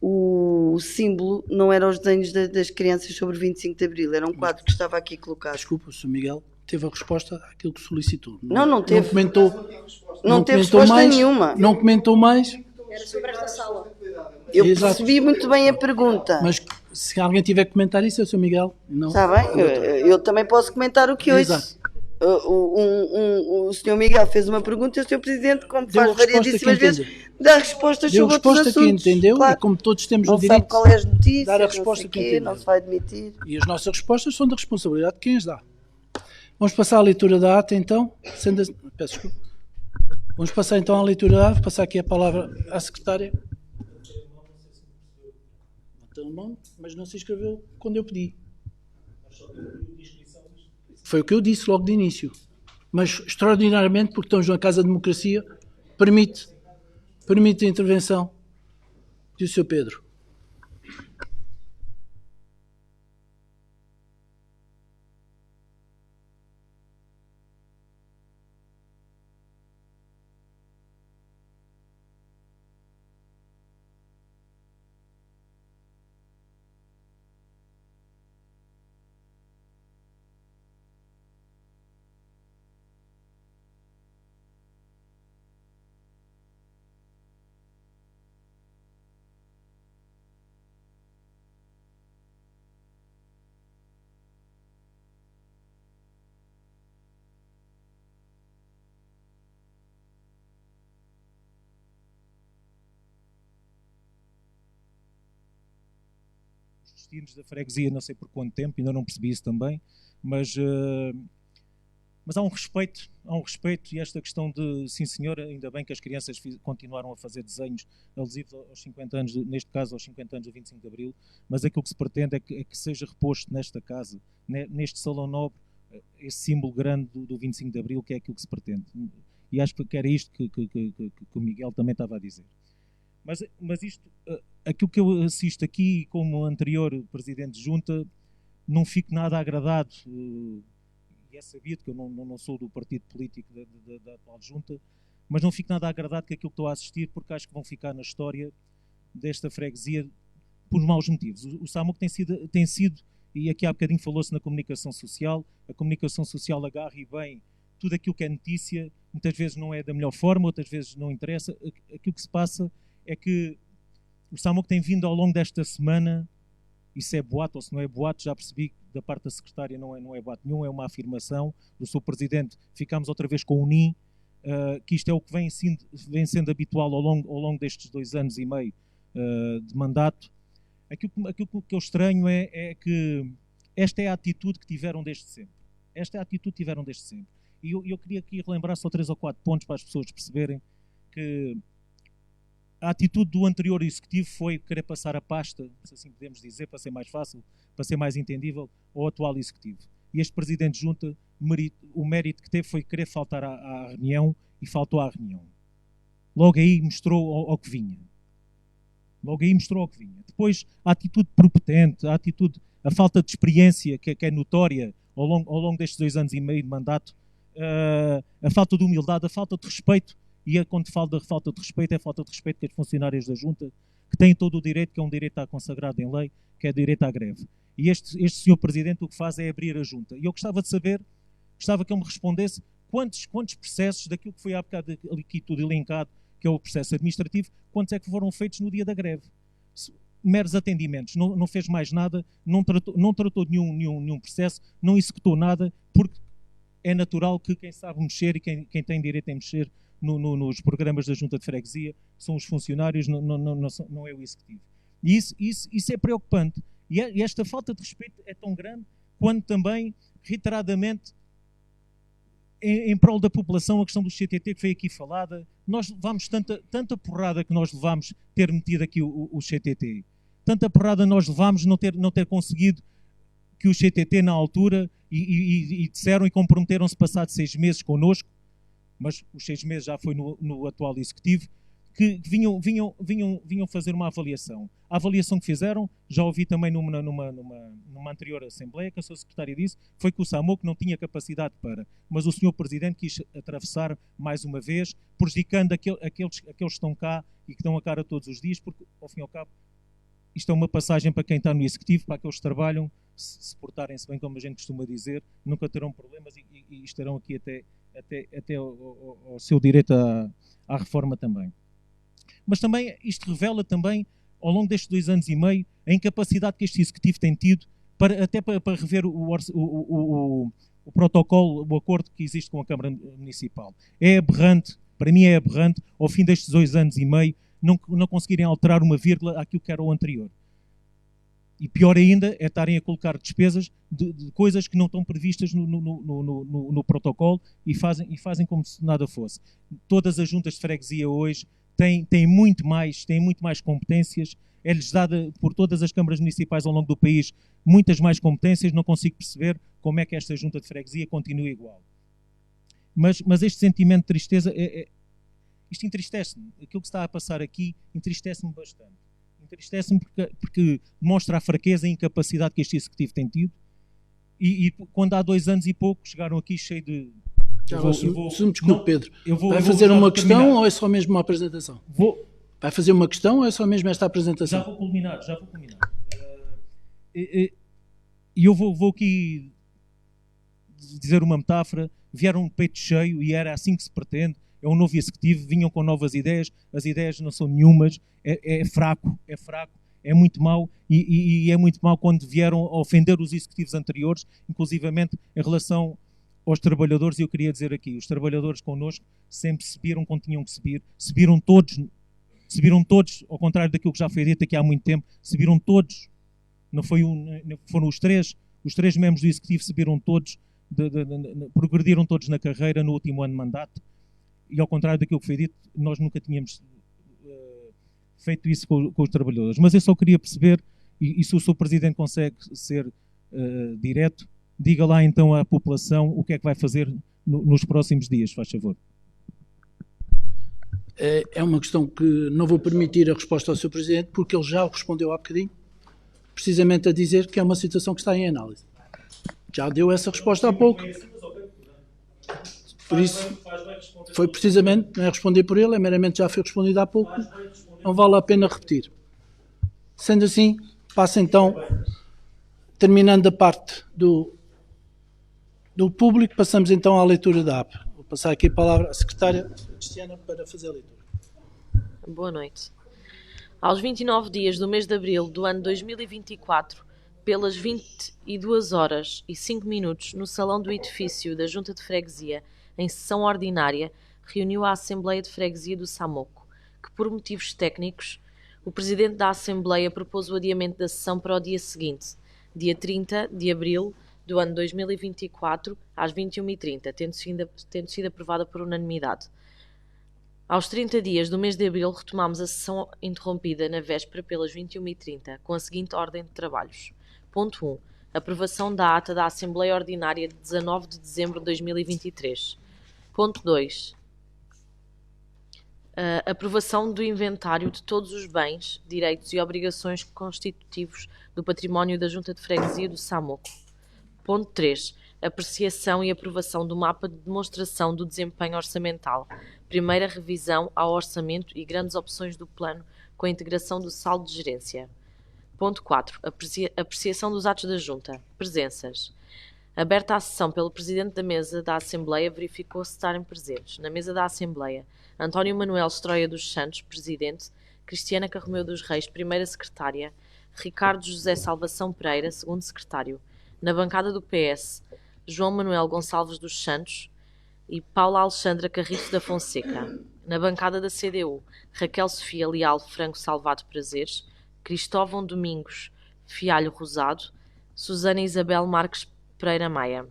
o símbolo não era os desenhos das crianças sobre o 25 de Abril, era um quadro que estava aqui colocado. Desculpa, o Sr. Miguel teve a resposta àquilo que solicitou. Não teve. Não comentou, Não teve comentou resposta mais, nenhuma. Não comentou mais. Era sobre esta sala. Eu Exato. percebi muito bem a pergunta. Mas se alguém tiver que comentar isso, é o Sr. Miguel. Não. Está bem? Eu também posso comentar o que ouço. Exato. O Sr. Miguel fez uma pergunta e o Sr. Presidente, como Deu faz a resposta variedíssimas que vezes, entendeu. dá respostas Deu a sobre outros resposta que assuntos. entendeu, Claro. e como todos temos Não o direito sabe qual é as notícias, de dar a não resposta sei que quê, entendeu. não se vai admitir. E as nossas respostas são da responsabilidade de quem as dá. Vamos passar à leitura da ata, então. Peço desculpa. Vamos passar então à leitura da ata. Vou passar aqui a palavra à secretária. Levantou a mão, mas não se inscreveu quando eu pedi. Foi o que eu disse logo de início. Mas, extraordinariamente, porque estamos na Casa da Democracia, permite a intervenção do Sr. Pedro. Destinos da freguesia, não sei por quanto tempo, ainda não percebi isso também, mas há um respeito e esta questão de, sim senhora, ainda bem que as crianças continuaram a fazer desenhos alusivos aos 50 anos, neste caso aos 50 anos do 25 de Abril, mas aquilo que se pretende é que seja reposto nesta casa, neste salão nobre, esse símbolo grande do 25 de Abril, que é aquilo que se pretende. E acho que era isto que o Miguel também estava a dizer. Mas isto, aquilo que eu assisto aqui, como anterior Presidente de Junta, não fico nada agradado, e é sabido que eu não sou do partido político da atual Junta, mas não fico nada agradado com aquilo que estou a assistir, porque acho que vão ficar na história desta freguesia por maus motivos. O SAMUC tem sido, e aqui há bocadinho falou-se na comunicação social, a comunicação social agarra e bem tudo aquilo que é notícia, muitas vezes não é da melhor forma, outras vezes não interessa. Aquilo que se passa é que o SAMUC tem vindo ao longo desta semana, e se é boato ou se não é boato, já percebi que da parte da secretária não é boato nenhum, é uma afirmação do seu presidente. Ficámos outra vez com o NIM, que isto é o que vem sendo habitual ao longo destes 2 anos e meio de mandato. Aquilo que eu estranho é que esta é a atitude que tiveram desde sempre. E eu queria aqui relembrar só 3 ou 4 pontos para as pessoas perceberem que a atitude do anterior executivo foi querer passar a pasta, se assim podemos dizer, para ser mais fácil, para ser mais entendível, ao atual executivo. E este Presidente de Junta, o mérito que teve foi querer faltar à reunião e faltou à reunião. Logo aí mostrou ao que vinha. Depois, a atitude propotente, a falta de experiência que é notória ao longo destes 2 anos e meio de mandato, a falta de humildade, a falta de respeito. E quando falo da falta de respeito, é a falta de respeito que as funcionárias da Junta, que têm todo o direito, que é um direito consagrado em lei, que é o direito à greve. E este senhor Presidente o que faz é abrir a Junta. E eu gostava de saber, gostava que ele me respondesse quantos processos, daquilo que foi há bocado aqui tudo elencado, que é o processo administrativo, quantos é que foram feitos no dia da greve? Meros atendimentos, não fez mais nada, não tratou de nenhum processo, não executou nada, porque é natural que quem sabe mexer e quem tem direito em mexer nos programas da Junta de Freguesia são os funcionários, não é o executivo. E isso é preocupante. E esta falta de respeito é tão grande quando também, reiteradamente, em prol da população, a questão do CTT que foi aqui falada, nós levámos tanta porrada que nós levámos ter metido aqui o CTT. tanta porrada nós levámos não ter conseguido que o CTT na altura e disseram e comprometeram-se passados 6 meses connosco, mas os 6 meses já foi no atual Executivo, que vinham fazer uma avaliação. A avaliação que fizeram, já ouvi também numa anterior Assembleia, que a sua secretária disse, foi que o SAMOC não tinha capacidade para, mas o Sr. Presidente quis atravessar mais uma vez, prejudicando aqueles que estão cá e que estão a cara todos os dias, porque, ao fim e ao cabo, isto é uma passagem para quem está no Executivo, para aqueles que trabalham, se portarem-se bem, como a gente costuma dizer, nunca terão problemas e estarão aqui até ao seu direito à reforma também. Mas também, isto revela também, ao longo destes 2 anos e meio, a incapacidade que este Executivo tem tido para rever o protocolo, o acordo que existe com a Câmara Municipal. É aberrante, para mim é aberrante, ao fim destes 2 anos e meio, não conseguirem alterar uma vírgula àquilo que era o anterior. E pior ainda é estarem a colocar despesas de coisas que não estão previstas no protocolo e fazem como se nada fosse. Todas as juntas de freguesia hoje têm muito mais competências, é-lhes dada por todas as câmaras municipais ao longo do país muitas mais competências, não consigo perceber como é que esta junta de freguesia continua igual. Mas este sentimento de tristeza, isto entristece-me. Aquilo que está a passar aqui entristece-me bastante. Entristece-me porque demonstra a fraqueza e a incapacidade que este Executivo tem tido e quando há 2 anos e pouco chegaram aqui cheio de... Desculpe, Pedro. Vai fazer uma questão ou é só mesmo uma apresentação? Vai fazer uma questão ou é só mesmo esta apresentação? Já vou culminar. E eu vou aqui dizer uma metáfora. Vieram de peito cheio e era assim que se pretende. É um novo Executivo, vinham com novas ideias. As ideias não são nenhumas. É fraco, é muito mau. E é muito mau quando vieram a ofender os Executivos anteriores, inclusivamente em relação aos trabalhadores. E eu queria dizer aqui, os trabalhadores connosco sempre subiram quando tinham que subir, subiram todos, ao contrário daquilo que já foi dito aqui há muito tempo, subiram todos, não foi foram os três membros do Executivo, subiram todos, progrediram todos na carreira no último ano de mandato, e ao contrário daquilo que foi dito, nós nunca tínhamos feito isso com os trabalhadores. Mas eu só queria perceber, e se o Sr. Presidente consegue ser direto, diga lá então à população o que é que vai fazer nos próximos dias, faz favor. É uma questão que não vou permitir a resposta ao Sr. Presidente, porque ele já respondeu há bocadinho, precisamente a dizer que é uma situação que está em análise. Já deu essa resposta há pouco. Por isso, foi precisamente, não é responder por ele, é meramente já foi respondido há pouco, não vale a pena repetir. Sendo assim, passa então, terminando a parte do público, passamos então à leitura da ata. Vou passar aqui a palavra à secretária Cristiana para fazer a leitura. Boa noite. Aos 29 dias do mês de abril do ano 2024, pelas 22h05, no salão do edifício da Junta de Freguesia, em sessão ordinária, reuniu a Assembleia de Freguesia do Samoco, que, por motivos técnicos, o Presidente da Assembleia propôs o adiamento da sessão para o dia seguinte, dia 30 de abril do ano 2024, às 21h30, tendo sido aprovada por unanimidade. Aos 30 dias do mês de abril, retomamos a sessão interrompida na véspera pelas 21h30, com a seguinte ordem de trabalhos. Ponto 1. Aprovação da ata da Assembleia Ordinária de 19 de dezembro de 2023. Ponto 2. Aprovação do inventário de todos os bens, direitos e obrigações constitutivos do património da Junta de Freguesia do Samoco. Ponto 3. Apreciação e aprovação do mapa de demonstração do desempenho orçamental, primeira revisão ao orçamento e grandes opções do plano com a integração do saldo de gerência. Ponto 4. Apreciação dos atos da Junta. Presenças. Aberta a sessão pelo Presidente da Mesa da Assembleia, verificou-se estarem presentes na Mesa da Assembleia António Manuel Stroia dos Santos, Presidente, Cristiana Carromeu dos Reis, Primeira Secretária, Ricardo José Salvação Pereira, Segundo Secretário. Na bancada do PS, João Manuel Gonçalves dos Santos e Paula Alexandra Carriço da Fonseca. Na bancada da CDU, Raquel Sofia Leal Franco Salvado Prazeres, Cristóvão Domingos Fialho Rosado, Susana Isabel Marques Pereira Maia.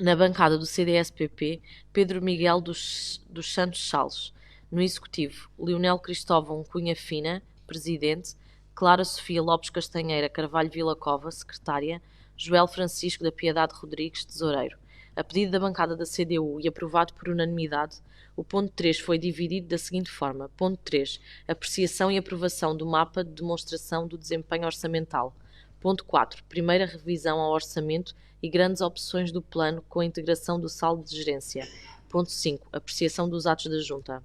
Na bancada do CDS-PP, Pedro Miguel dos Santos Sales. No Executivo, Leonel Cristóvão Cunha Fina, Presidente, Clara Sofia Lopes Castanheira Carvalho Vila Cova, secretária, Joel Francisco da Piedade Rodrigues, tesoureiro. A pedido da bancada da CDU e aprovado por unanimidade, o ponto 3 foi dividido da seguinte forma. Ponto 3. Apreciação e aprovação do mapa de demonstração do desempenho orçamental. Ponto 4. Primeira revisão ao orçamento e grandes opções do plano com a integração do saldo de gerência. Ponto 5. Apreciação dos atos da Junta.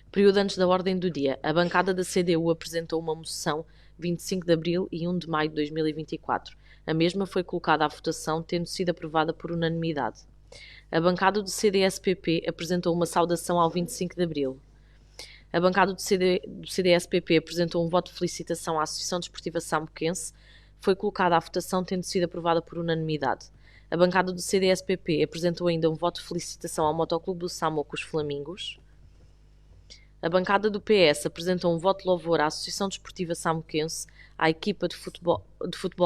Período antes da ordem do dia. A bancada da CDU apresentou uma moção 25 de abril e 1 de maio de 2024. A mesma foi colocada à votação, tendo sido aprovada por unanimidade. A bancada do CDS-PP apresentou uma saudação ao 25 de abril. A bancada do CDS-PP apresentou um voto de felicitação à Associação Desportiva Samoquense. Foi colocada à votação, tendo sido aprovada por unanimidade. A bancada do CDS-PP apresentou ainda um voto de felicitação ao Motoclube do Samoco, os Flamingos. A bancada do PS apresentou um voto de louvor à Associação Desportiva Samoquense, à equipa de futebol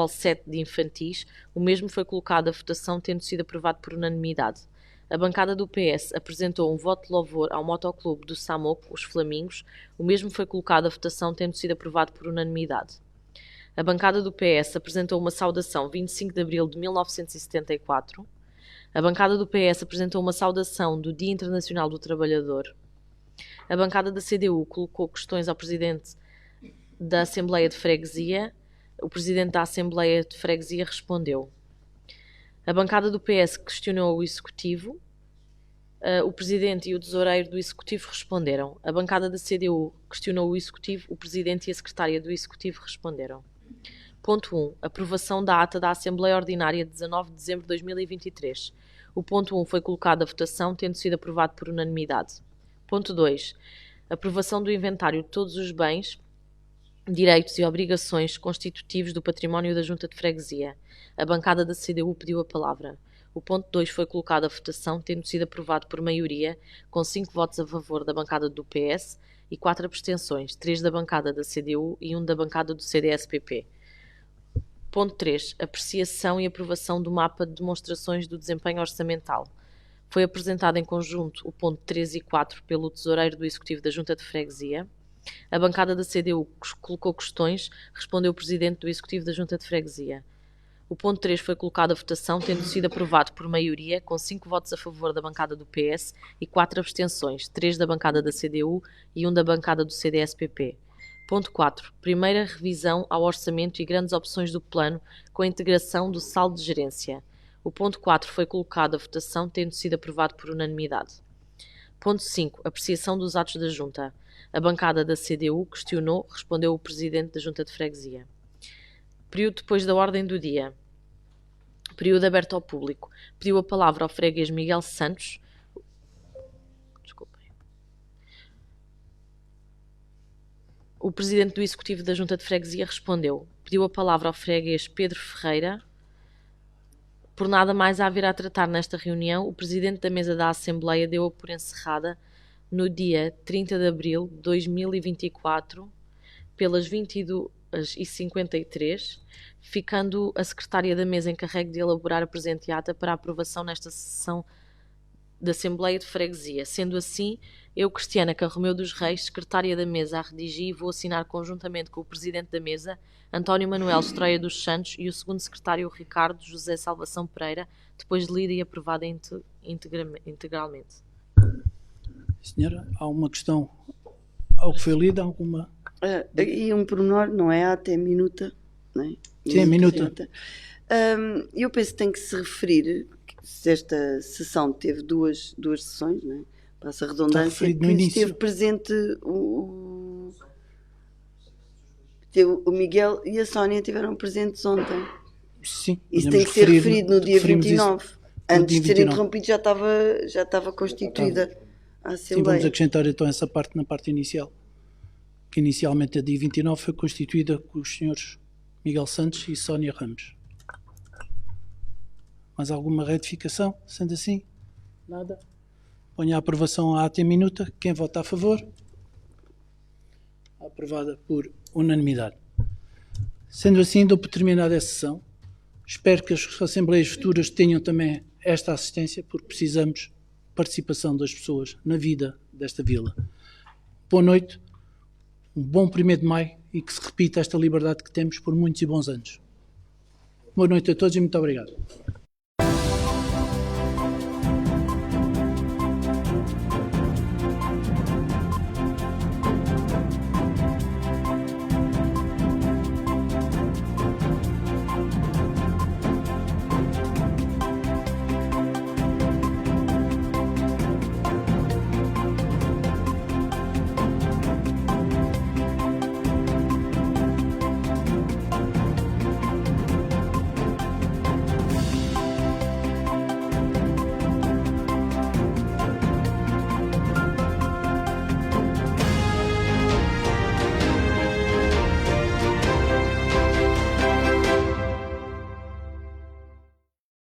7 de infantis. O mesmo foi colocado à votação, tendo sido aprovado por unanimidade. A bancada do PS apresentou um voto de louvor ao Motoclube do Samoco, os Flamingos. O mesmo foi colocado à votação, tendo sido aprovado por unanimidade. A bancada do PS apresentou uma saudação 25 de abril de 1974. A bancada do PS apresentou uma saudação do Dia Internacional do Trabalhador. A bancada da CDU colocou questões ao Presidente da Assembleia de Freguesia. O Presidente da Assembleia de Freguesia respondeu. A bancada do PS questionou o Executivo. O Presidente e o Tesoureiro do Executivo responderam. A bancada da CDU questionou o Executivo. O Presidente e a Secretária do Executivo responderam. Ponto 1. Aprovação da ata da Assembleia Ordinária de 19 de dezembro de 2023. O ponto 1 foi colocado à votação, tendo sido aprovado por unanimidade. Ponto 2. Aprovação do inventário de todos os bens, direitos e obrigações constitutivos do património da Junta de Freguesia. A bancada da CDU pediu a palavra. O ponto 2 foi colocado à votação, tendo sido aprovado por maioria, com 5 votos a favor da bancada do PS e 4 abstenções, 3 da bancada da CDU e 1 da bancada do CDS-PP. Ponto 3. Apreciação e aprovação do mapa de demonstrações do desempenho orçamental. Foi apresentado em conjunto o ponto 3 e 4 pelo Tesoureiro do Executivo da Junta de Freguesia. A bancada da CDU colocou questões, respondeu o Presidente do Executivo da Junta de Freguesia. O ponto 3 foi colocado à votação, tendo sido aprovado por maioria, com 5 votos a favor da bancada do PS e 4 abstenções, 3 da bancada da CDU e 1 da bancada do CDS-PP. Ponto 4. Primeira revisão ao orçamento e grandes opções do plano com a integração do saldo de gerência. O ponto 4 foi colocado à votação, tendo sido aprovado por unanimidade. Ponto 5. Apreciação dos atos da Junta. A bancada da CDU questionou, respondeu o Presidente da Junta de Freguesia. Período depois da ordem do dia. Período aberto ao público. Pediu a palavra ao freguês Miguel Santos. O Presidente do Executivo da Junta de Freguesia respondeu. Pediu a palavra ao freguês Pedro Ferreira. Por nada mais a haver a tratar nesta reunião, o Presidente da Mesa da Assembleia deu-a por encerrada no dia 30 de abril de 2024, pelas 22h53, ficando a Secretária da Mesa encarregue de elaborar a presente ata para aprovação nesta sessão da Assembleia de Freguesia. Sendo assim, eu, Cristiana Carromeu dos Reis, Secretária da Mesa, a redigi e vou assinar conjuntamente com o Presidente da Mesa, António Manuel Estreia dos Santos, e o segundo Secretário, Ricardo José Salvação Pereira, depois de lida e aprovada integralmente. Senhora, há uma questão ao que foi lida? Alguma? E um pormenor, não é? Há até minuta, não é? Sim, minuta. Eu penso que tem que se referir, se esta sessão teve duas sessões, não é? Passa a redundância, que esteve presente o Miguel e a Sónia estiveram presentes ontem. Sim. Isso tem que ser referido no dia 29. Antes de ser interrompido já estava constituída a Assembleia. Sim, vamos acrescentar então essa parte na parte inicial. Que inicialmente a dia 29 foi constituída com os senhores Miguel Santos e Sónia Ramos. Mais alguma retificação? Sendo assim? Nada? Ponho a aprovação à ata em minuta. Quem vota a favor? Aprovada por unanimidade. Sendo assim, dou por terminada a sessão. Espero que as Assembleias futuras tenham também esta assistência, porque precisamos de participação das pessoas na vida desta vila. Boa noite, um bom 1º de maio e que se repita esta liberdade que temos por muitos e bons anos. Boa noite a todos e muito obrigado.